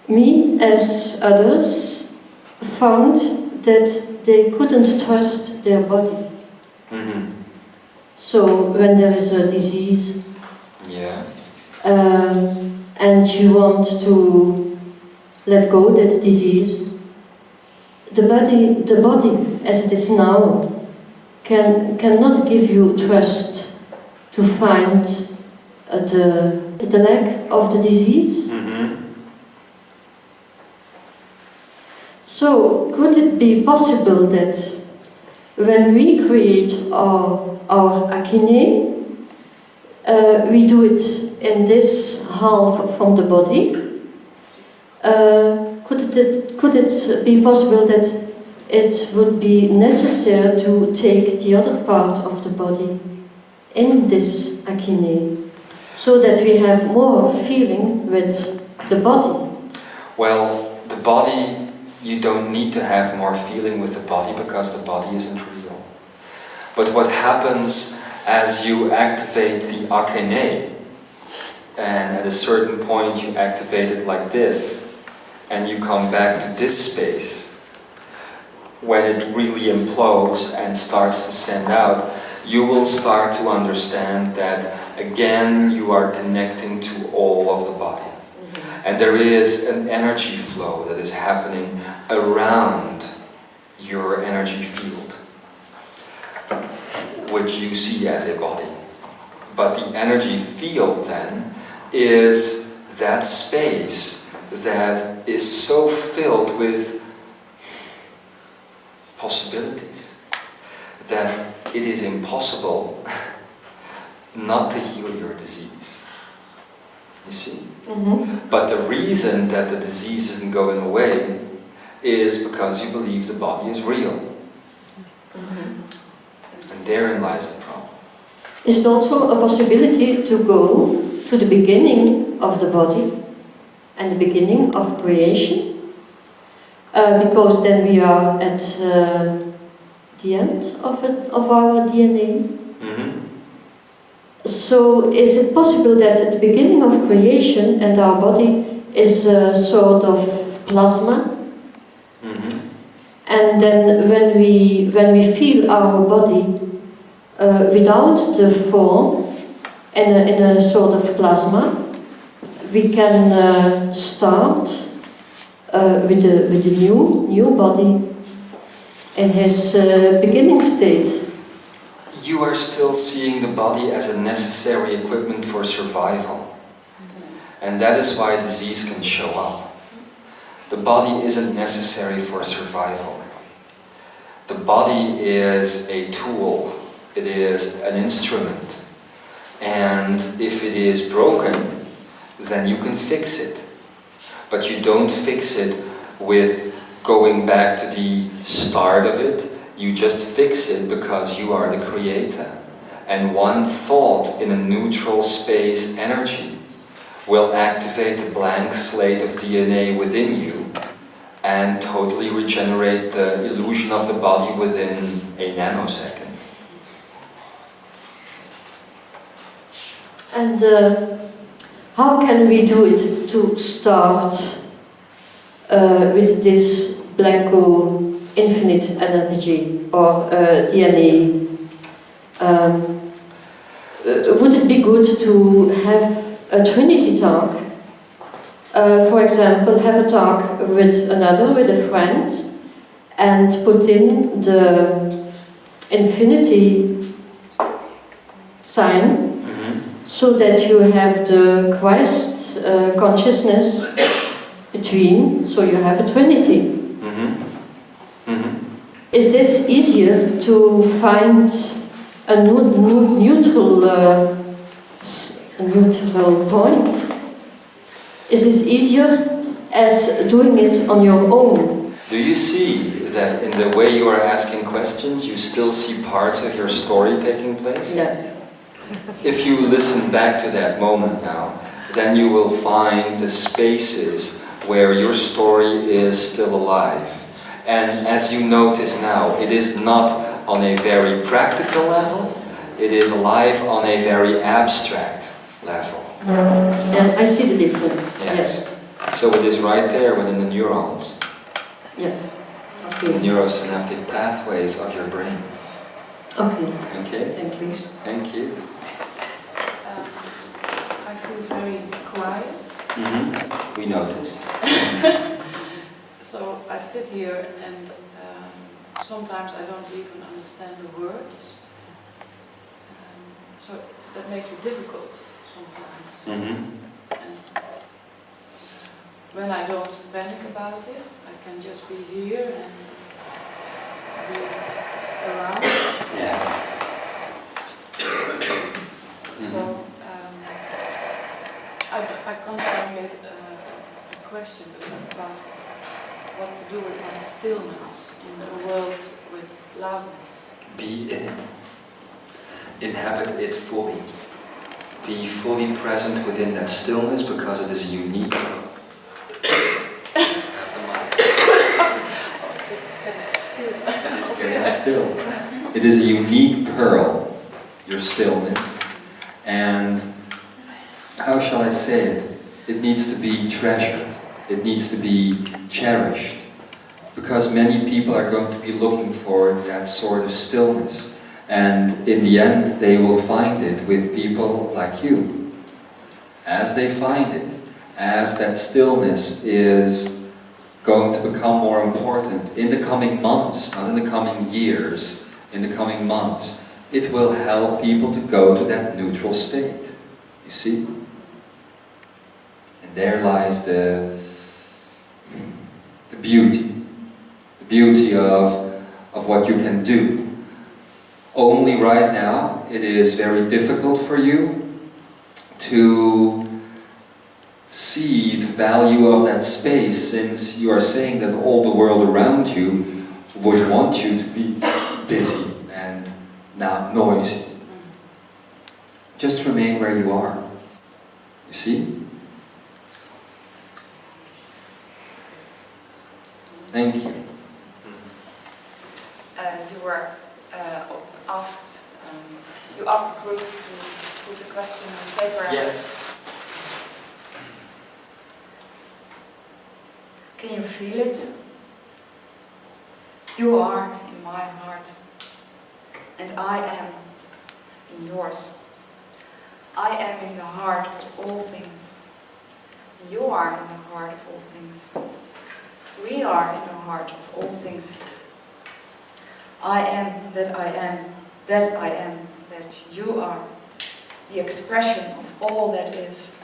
me, as others, found that they couldn't trust their body. So when there is a disease, yeah, and you want to let go that disease, the body as it is now cannot give you trust to find the lack of the disease. So could it be possible that when we create our akine, we do it in this half from the body? Could it be possible that it would be necessary to take the other part of the body in this akine, so that we have more feeling with the body? Well, the body, you don't need to have more feeling with the body because the body isn't real. But what happens as you activate the akine, and at a certain point you activate it like this, and you come back to this space, when it really implodes and starts to send out, you will start to understand that again you are connecting to all of the body. And there is an energy flow that is happening around your energy field, which you see as a body. But the energy field then is that space that is so filled with possibilities that it is impossible not to heal your disease. You see? But the reason that the disease isn't going away is because you believe the body is real. And therein lies the problem. Is it also a possibility to go to the beginning of the body and the beginning of creation? Because then we are at the end of our DNA. So is it possible that at the beginning of creation, and our body is a sort of plasma, and then when we feel our body without the form in a sort of plasma, we can start with the new body in his beginning state. You are still seeing the body as a necessary equipment for survival. And that is why disease can show up. The body isn't necessary for survival. The body is a tool. It is an instrument. And if it is broken, then you can fix it. But you don't fix it with going back to the start of it. You just fix it because you are the creator. And one thought in a neutral space energy will activate a blank slate of DNA within you and totally regenerate the illusion of the body within a nanosecond. And how can we do it to start with this blanco infinite energy or DNA? Would it be good to have a trinity talk? For example, have a talk with a friend, and put in the infinity sign, so that you have the Christ consciousness between, so you have a trinity. Is this easier to find a neutral point? Is this easier as doing it on your own? Do you see that in the way you are asking questions, you still see parts of your story taking place? Yes. If you listen back to that moment now, then you will find the spaces where your story is still alive. And as you notice now, it is not on a very practical level, it is alive on a very abstract level. Yeah, I see the difference. Yes. So it is right there within the neurons. Yes. The Okay. neurosynaptic pathways of your brain. Okay. Okay? Thank you. Thank you. I feel very quiet. We noticed. So I sit here and sometimes I don't even understand the words. So that makes it difficult sometimes. And when I don't panic about it, I can just be here and be around. Yes. So I can't formulate a question, but it's about what to do with my stillness in a world with loudness. Be in it. Inhabit it fully. Be fully present within that stillness because it is unique. Still. It is a unique pearl, your stillness. And how shall I say it? It needs to be treasured. It needs to be cherished. Because many people are going to be looking for that sort of stillness. And in the end, they will find it with people like you. As they find it, as that stillness is going to become more important in the coming months, not in the coming years, in the coming months, it will help people to go to that neutral state. You see? And there lies the beauty of what you can do. Only right now it is very difficult for you to see the value of that space, since you are saying that all the world around you would want you to be busy and not noisy. Just remain where you are. You see? Thank you. You were asked, you asked the group to put a question on paper. Yes. Can you feel it? You are in my heart, and I am in yours. I am in the heart of all things. You are in the heart of all things. We are in the heart of all things. I am, that you are, the expression of all that is.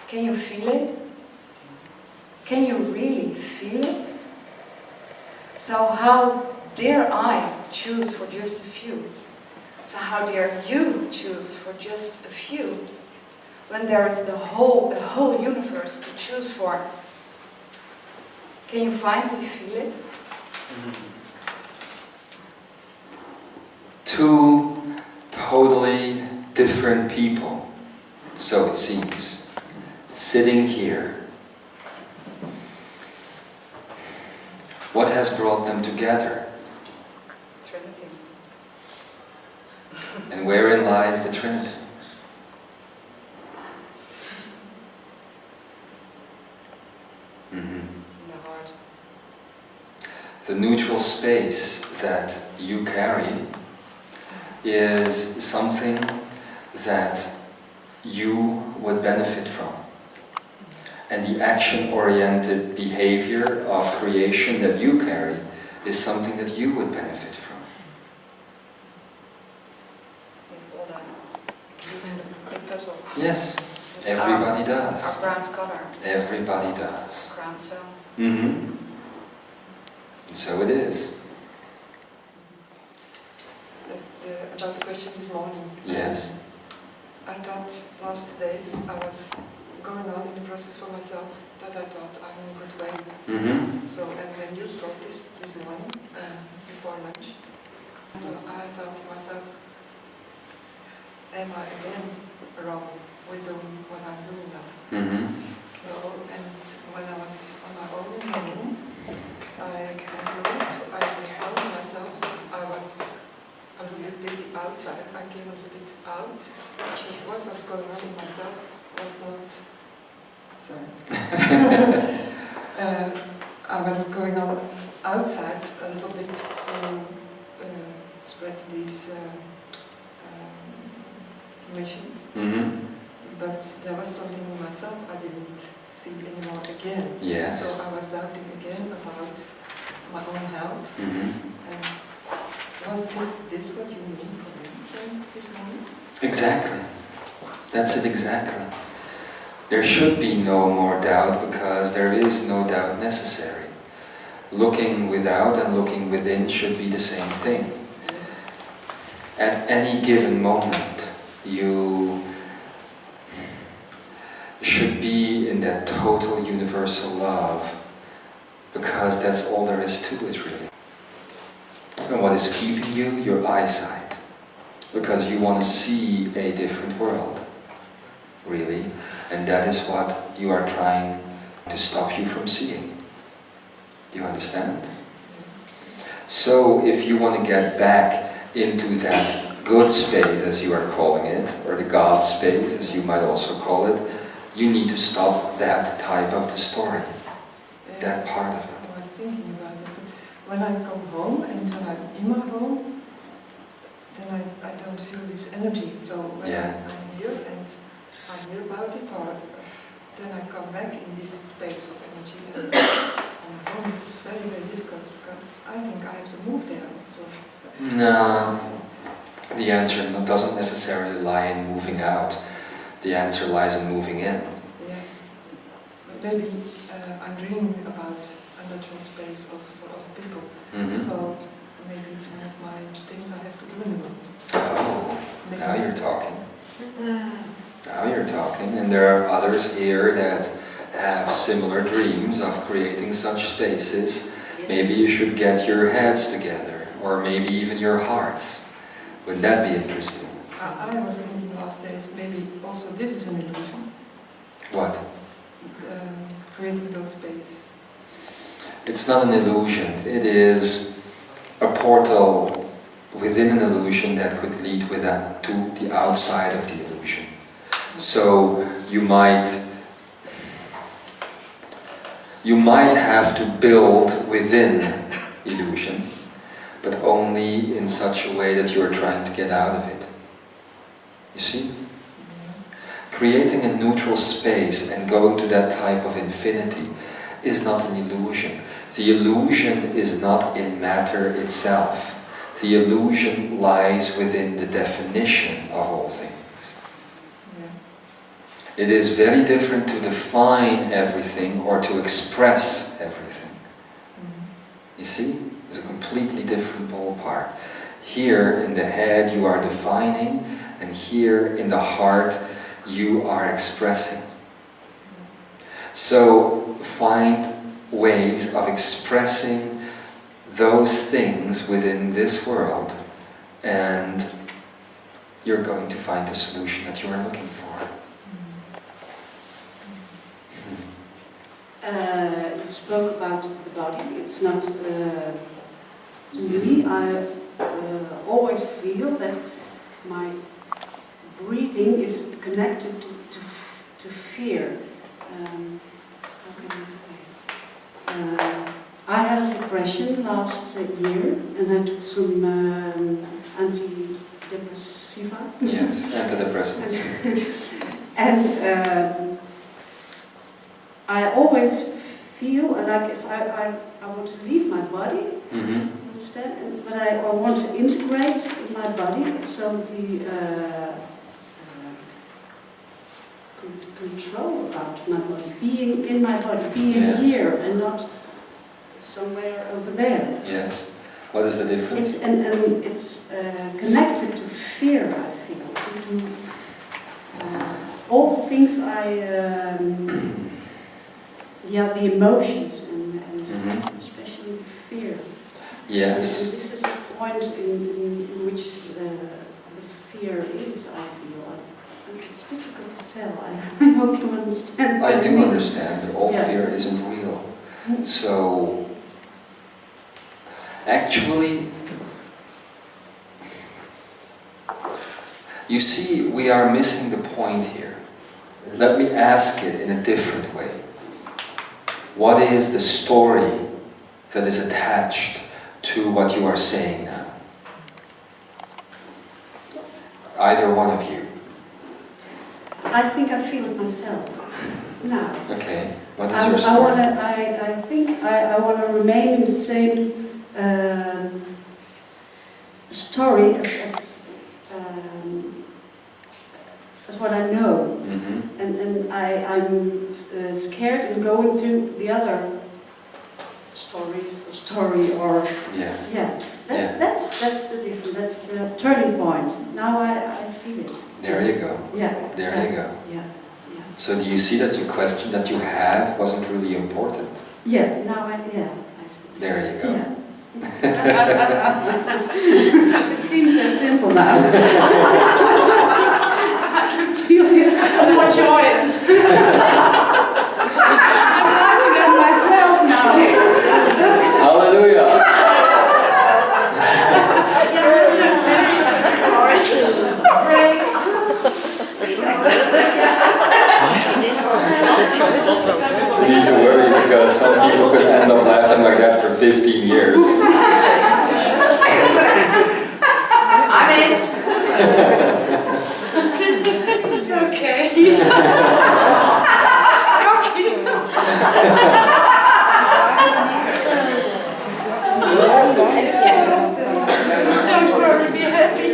Can you feel it? Can you really feel it? So how dare I choose for just a few? So how dare you choose for just a few? When there is the whole universe to choose for. Can you finally feel it? Two totally different people, so it seems, sitting here. What has brought them together? Trinity. And wherein lies the Trinity? In the heart. The neutral space that you carry is something that you would benefit from. And the action-oriented behavior of creation that you carry is something that you would benefit from. With all that puzzle. Yes, Everybody does. Our ground color. Everybody does. Ground zone. Mm-hmm. And so it is. About the question this morning. Yes. I thought last days I was going on in the process for myself that I thought I'm in a good way. Mm-hmm. So, and when you taught this morning, before lunch, so I thought to myself, am I again wrong with doing what I'm doing now? Mm-hmm. So, and when I was on my own home, I found myself that I was a little bit busy outside. I came a little bit out. What was going on in myself was not. Sorry. I was going on outside a little bit to spread this mission. Mm-hmm. But there was something in myself I didn't see anymore again. Yes. So I was doubting again about my own health. Mm-hmm. And was this what you mean for me then this morning? Exactly. That's it exactly. There should be no more doubt because there is no doubt necessary. Looking without and looking within should be the same thing. At any given moment, you should be in that total universal love because that's all there is to it really. And what is keeping you? Your eyesight. Because you want to see a different world, really. And that is what you are trying to stop you from seeing. Do you understand? So if you want to get back into that good space, as you are calling it, or the God space, as you might also call it, you need to stop that type of the story, that part of it. I was thinking about it, but when I come home and when I'm in my home, then I don't feel this energy. So when I'm here and I hear about it, or then I come back in this space of energy. And home is very, very difficult because I think I have to move there. So. No, the answer doesn't necessarily lie in moving out. The answer lies in moving in. Yeah, but maybe I'm dreaming about a natural space also for other people. Mm-hmm. So maybe it's one of my things I have to do in the world. Oh, Maybe. now you're talking. Now you're talking, and there are others here that have similar dreams of creating such spaces. Yes. Maybe you should get your heads together, or maybe even your hearts. Wouldn't that be interesting? I was thinking last days, maybe also this is an illusion. What? Creating those space. It's not an illusion. It is a portal within an illusion that could lead to the outside of the illusion. So you might have to build within illusion, but only in such a way that you are trying to get out of it. You see? Creating a neutral space and going to that type of infinity is not an illusion. The illusion is not in matter itself. The illusion lies within the definition of all things. It is very different to define everything or to express everything. You see? It's a completely different ballpark. Here in the head you are defining, and here in the heart you are expressing. So find ways of expressing those things within this world, and you're going to find the solution that you are looking for. You spoke about the body. It's not to me. I always feel that my breathing is connected to fear. How can I say? I had depression last year, and I took some antidepressiva. Yes, antidepressants. And I always feel like if I want to leave my body, understand, but I want to integrate in my body, so the control about my body, being in my body, being Yes. here and not somewhere over there. Yes. What is the difference? It's connected to fear, I feel, to all the things the emotions and especially the fear. Yes. And this is a point in which the fear is, I feel. It's difficult to tell. I hope you understand. I do understand, but all Yeah. fear isn't real. So, actually, you see, we are missing the point here. Let me ask it in a different way. What is the story that is attached to what you are saying now? Either one of you. I think I feel it myself now. Okay, what is your story? I think I want to remain in the same story as what I know. And I'm scared in going to the other story or that's the difference. That's the turning point. Now I feel it. There you go. Yeah. There you go. Yeah. So do you see that your question that you had wasn't really important? Yeah. Now I see. There you go. Yeah. It seems so simple now. I can feel more joyous. I'm laughing at myself now. Hallelujah! You're so serious, of course. You need to worry because some people could end up laughing like that for 15 years. It's okay. Don't worry, be happy.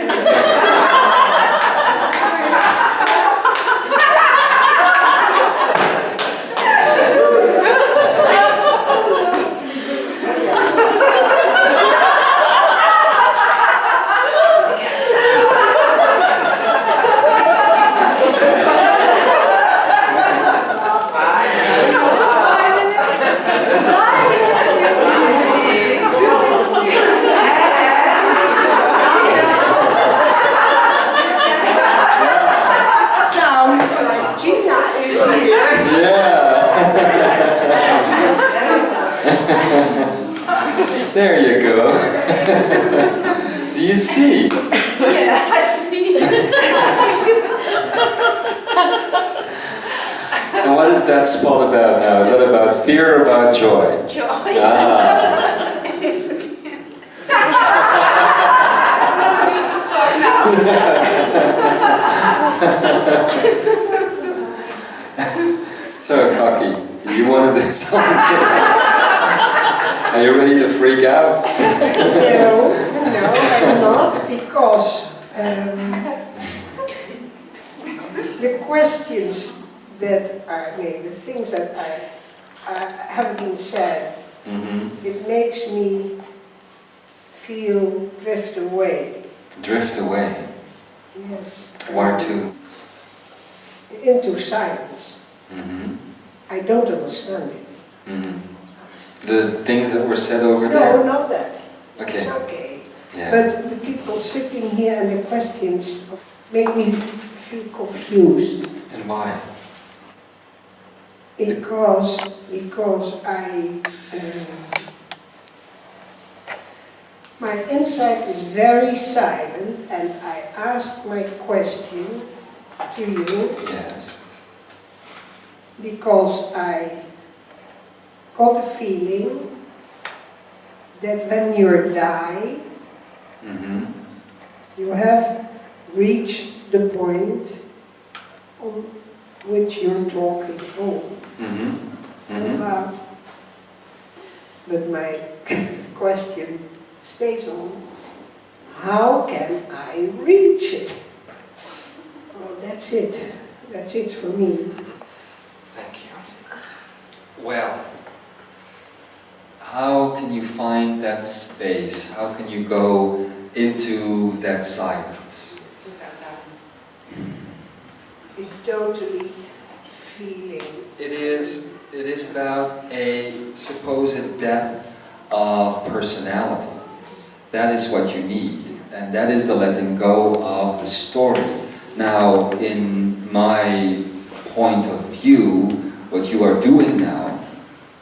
There you go. Do you see? Yeah, I see. And what is that spot about now? Is that about fear or about joy? Joy. Ah. It's no need to talk now. So, Cocky, you want to do something? Are you ready to freak out? No, I'm not, because the questions that are made, the things that have been said, it makes me feel drift away. Drift away? Yes. Where to? Into silence. I don't understand it. The things that were said over No, there? not that. Okay. It's okay. Yeah. But the people sitting here and the questions make me feel confused. And why? Because my inside is very silent, and I asked my question to you Yes. because I got a feeling that when you die, you have reached the point on which you're talking about. But my question stays on, how can I reach it? Well, that's it. That's it for me. Well, how can you find that space? How can you go into that silence? It totally feeling. It is about a supposed death of personality. That is what you need, and that is the letting go of the story. Now, in my point of view, what you are doing now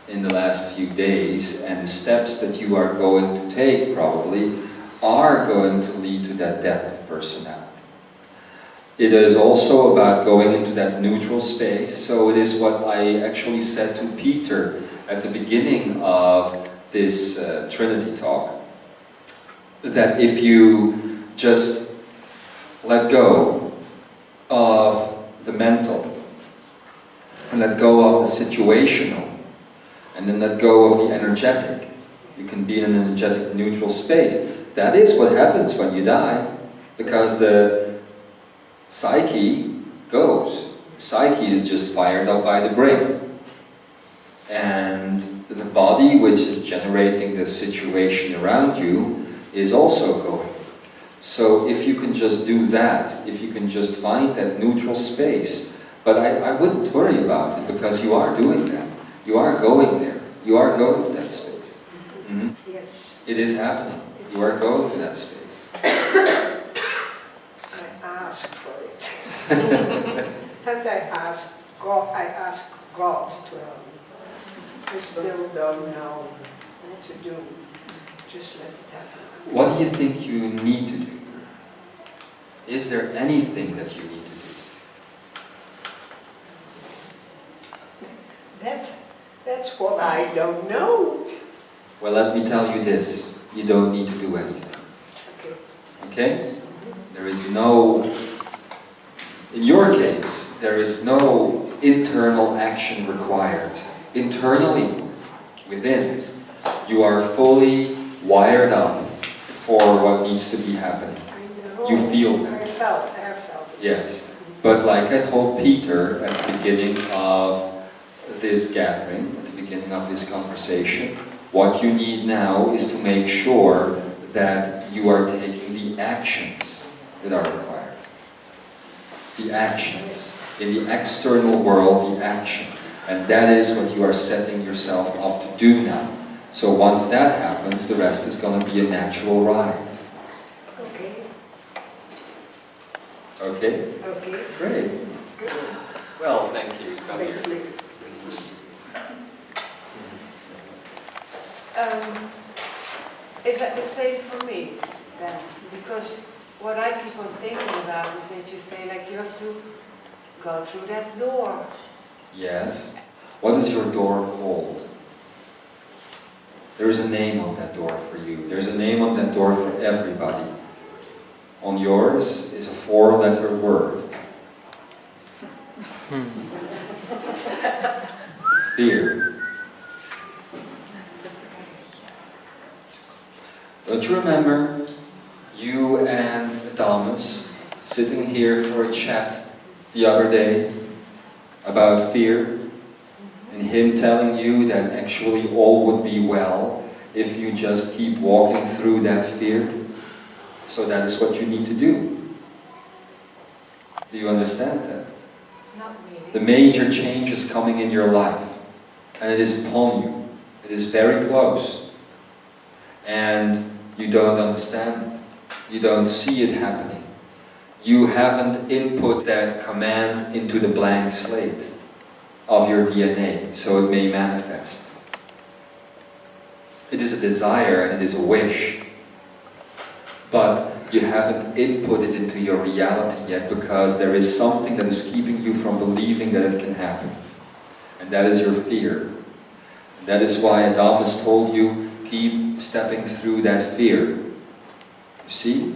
in the last few days and the steps that you are going to take probably are going to lead to that death of personality. It is also about going into that neutral space, so it is what I actually said to Peter at the beginning of this Trinity talk, that if you just let go of the mental and let go of the situational and then let go of the energetic, you can be in an energetic neutral space. That is what happens when you die, because the psyche goes. Psyche is just fired up by the brain. And the body, which is generating the situation around you, is also going. So if you can just do that, if you can just find that neutral space, but I wouldn't worry about it, because you are doing that. You are going there. You are going to that space. Mm-hmm. Yes. It is happening. You are going to that space. I ask for it. And I ask God to help me. I still don't know what to do. Just let it happen. What do you think you need to do? Is there anything that you need to do? That's what I don't know. Well, let me tell you this. You don't need to do anything. Okay? There is no... In your case, there is no internal action required. Internally, within, you are fully wired up for what needs to be happening. I know. You feel that. I felt it. Yes. But like I told Peter at the beginning of this gathering, at the beginning of this conversation, what you need now is to make sure that you are taking the actions that are required. The actions. In the external world, the action. And that is what you are setting yourself up to do now. So once that happens, the rest is going to be a natural ride. Okay. Okay? Okay. Great. Good. Well, thank you. Come here. Thank you. Is that the same for me then? Because what I keep on thinking about is that you say like you have to go through that door. Yes. What is your door called? There is a name on that door for you. There's a name on that door for everybody. On yours is a 4-letter word. Fear. Don't you remember you and Thomas sitting here for a chat the other day about fear? And him telling you that actually all would be well if you just keep walking through that fear? So that is what you need to do. Do you understand that? Not really. The major change is coming in your life. And it is upon you. It is very close. And you don't understand it. You don't see it happening. You haven't input that command into the blank slate of your DNA, so it may manifest. It is a desire and it is a wish. But you haven't input it into your reality yet, because there is something that is keeping you from believing that it can happen. And that is your fear. That is why Adamus told you, keep stepping through that fear. You see?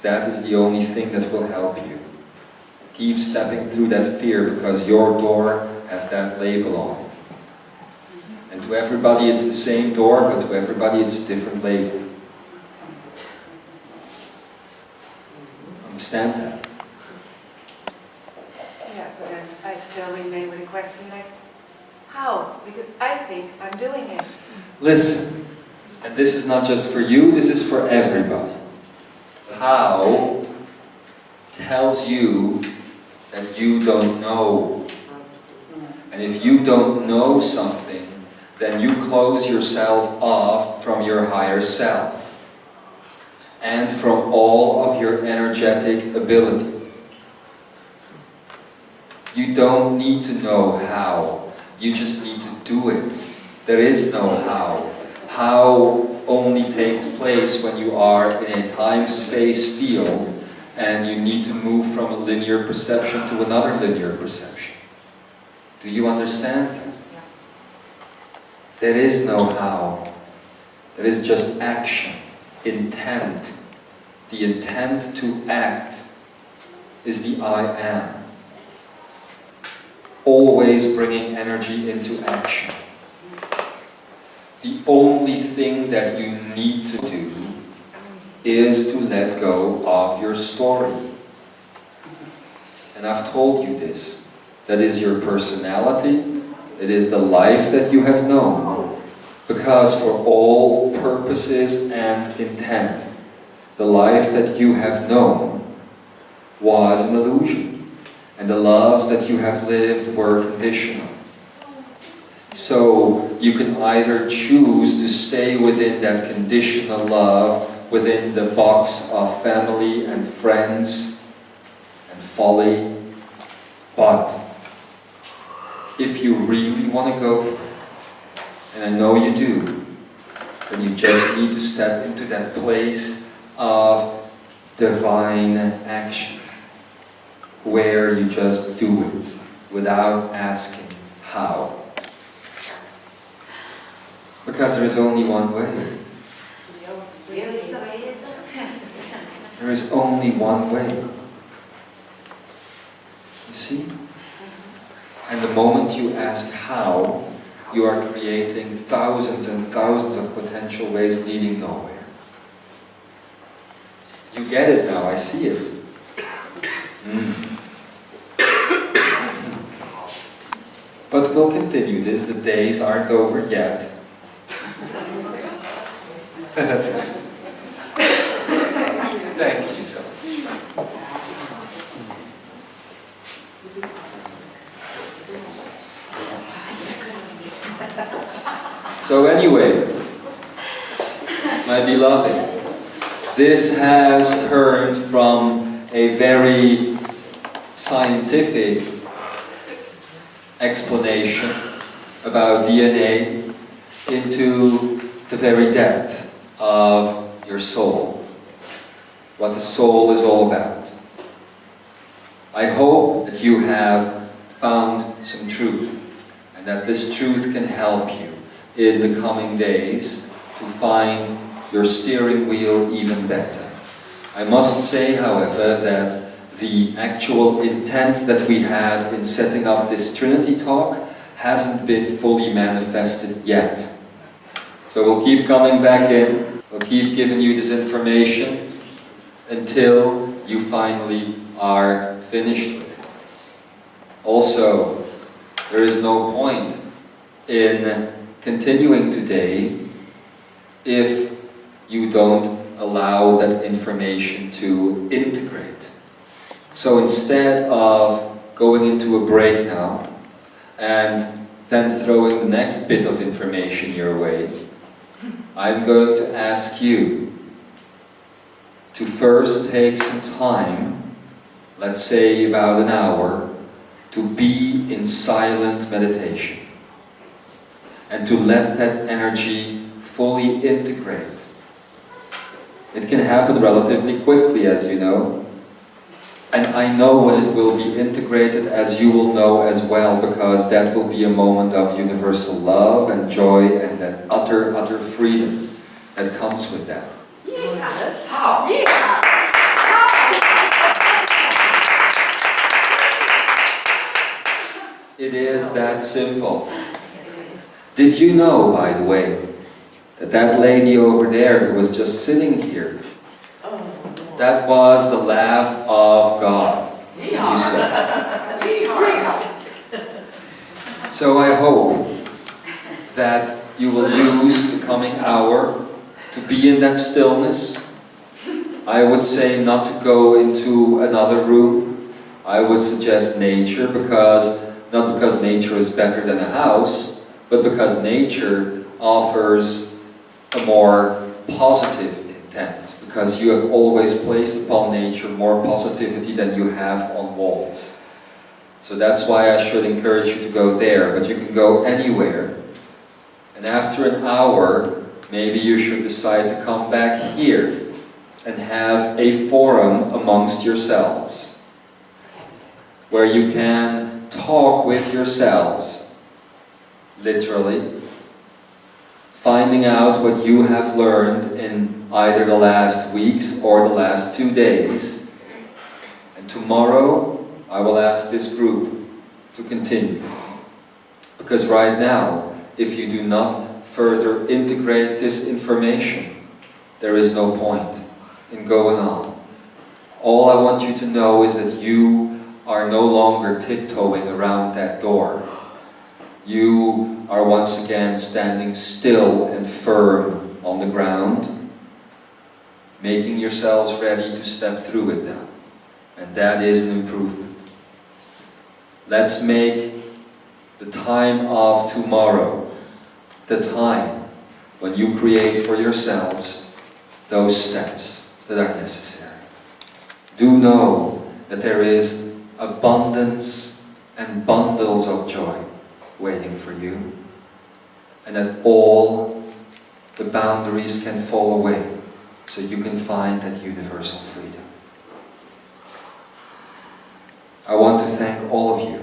That is the only thing that will help you. Keep stepping through that fear, because your door has that label on it. And to everybody it's the same door, but to everybody it's a different label. Understand that? Yeah, but I still remain with a question like, how? because I think I'm doing it. Listen, and this is not just for you, this is for everybody. How tells you that you don't know. And if you don't know something, then you close yourself off from your higher self and from all of your energetic ability. You don't need to know how, you just need to do it. There is no how. How only takes place when you are in a time-space field and you need to move from a linear perception to another linear perception. Do you understand that? There is no how. There is just action, intent. The intent to act is the I am. Always bringing energy into action. The only thing that you need to do is to let go of your story. And I've told you this. That is your personality. It is the life that you have known. Because for all purposes and intent, the life that you have known was an illusion. And the loves that you have lived were conditional. So you can either choose to stay within that conditional love, within the box of family and friends and folly. But if you really want to go for it, and I know you do, then you just need to step into that place of divine action, where you just do it without asking how. Because there is only one way. There is only one way. You see? And the moment you ask how, you are creating thousands and thousands of potential ways leading nowhere. You get it now, I see it. But we'll continue this, the days aren't over yet. Thank you so much. So anyways, my beloved, this has turned from a very scientific explanation about DNA into the very depth of your soul, what the soul is all about. I hope that you have found some truth, and that this truth can help you in the coming days to find your steering wheel even better. I must say, however, that the actual intent that we had in setting up this Trinity talk hasn't been fully manifested yet. So we'll keep coming back in, we'll keep giving you this information until you finally are finished with it. Also, there is no point in continuing today if you don't allow that information to integrate. So instead of going into a break now and then throwing the next bit of information your way, I'm going to ask you to first take some time, let's say about an hour, to be in silent meditation and to let that energy fully integrate. It can happen relatively quickly, as you know. And I know when it will be integrated, as you will know as well, because that will be a moment of universal love and joy and that utter freedom that comes with that. It is that simple. Did you know, by the way, that that lady over there who was just sitting here, that was the laugh of God, did you say? So I hope that you will use the coming hour to be in that stillness. I would say not to go into another room. I would suggest nature, not because nature is better than a house, but because nature offers a more positive intent, because you have always placed upon nature more positivity than you have on walls. So that's why I should encourage you to go there, but you can go anywhere. And after an hour, maybe you should decide to come back here and have a forum amongst yourselves, where you can talk with yourselves, literally, finding out what you have learned in either the last weeks or the last 2 days. And tomorrow, I will ask this group to continue. Because right now, if you do not further integrate this information, there is no point in going on. All I want you to know is that you are no longer tiptoeing around that door. You are once again standing still and firm on the ground, making yourselves ready to step through it now. And that is an improvement. Let's make the time of tomorrow the time when you create for yourselves those steps that are necessary. Do know that there is abundance and bundles of joy waiting for you, and that all the boundaries can fall away so you can find that universal freedom. I want to thank all of you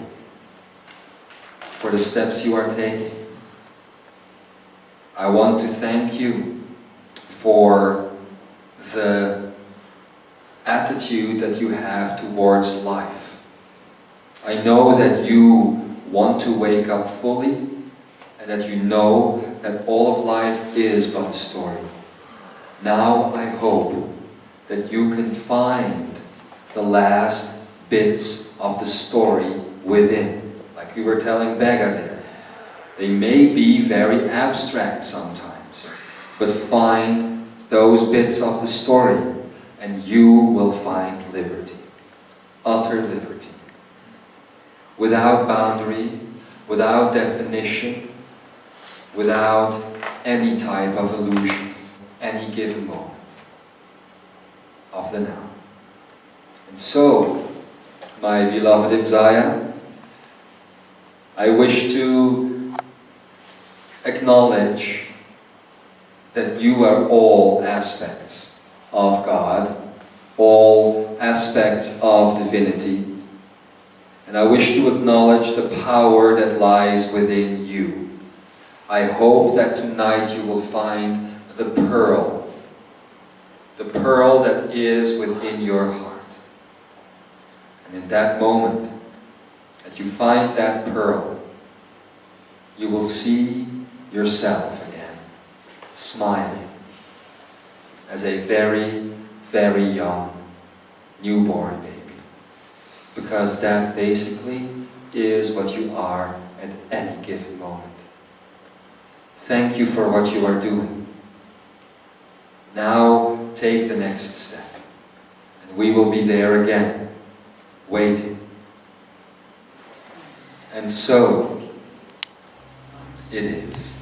for the steps you are taking. I want to thank you for the attitude that you have towards life. I know that you want to wake up fully, and that you know that all of life is but a story. Now I hope that you can find the last bits of the story within. Like we were telling Bega there. They may be very abstract sometimes, but find those bits of the story and you will find liberty. Utter liberty. Without boundary, without definition, without any type of illusion, any given moment of the now. And so, my beloved Imzaia, I wish to acknowledge that you are all aspects of God, all aspects of divinity. And I wish to acknowledge the power that lies within you. I hope that tonight you will find the pearl that is within your heart. And in that moment, that you find that pearl, you will see yourself again, smiling, as a very, very young newborn baby. Because that basically is what you are at any given moment. Thank you for what you are doing. Now take the next step. And we will be there again, waiting. And so it is.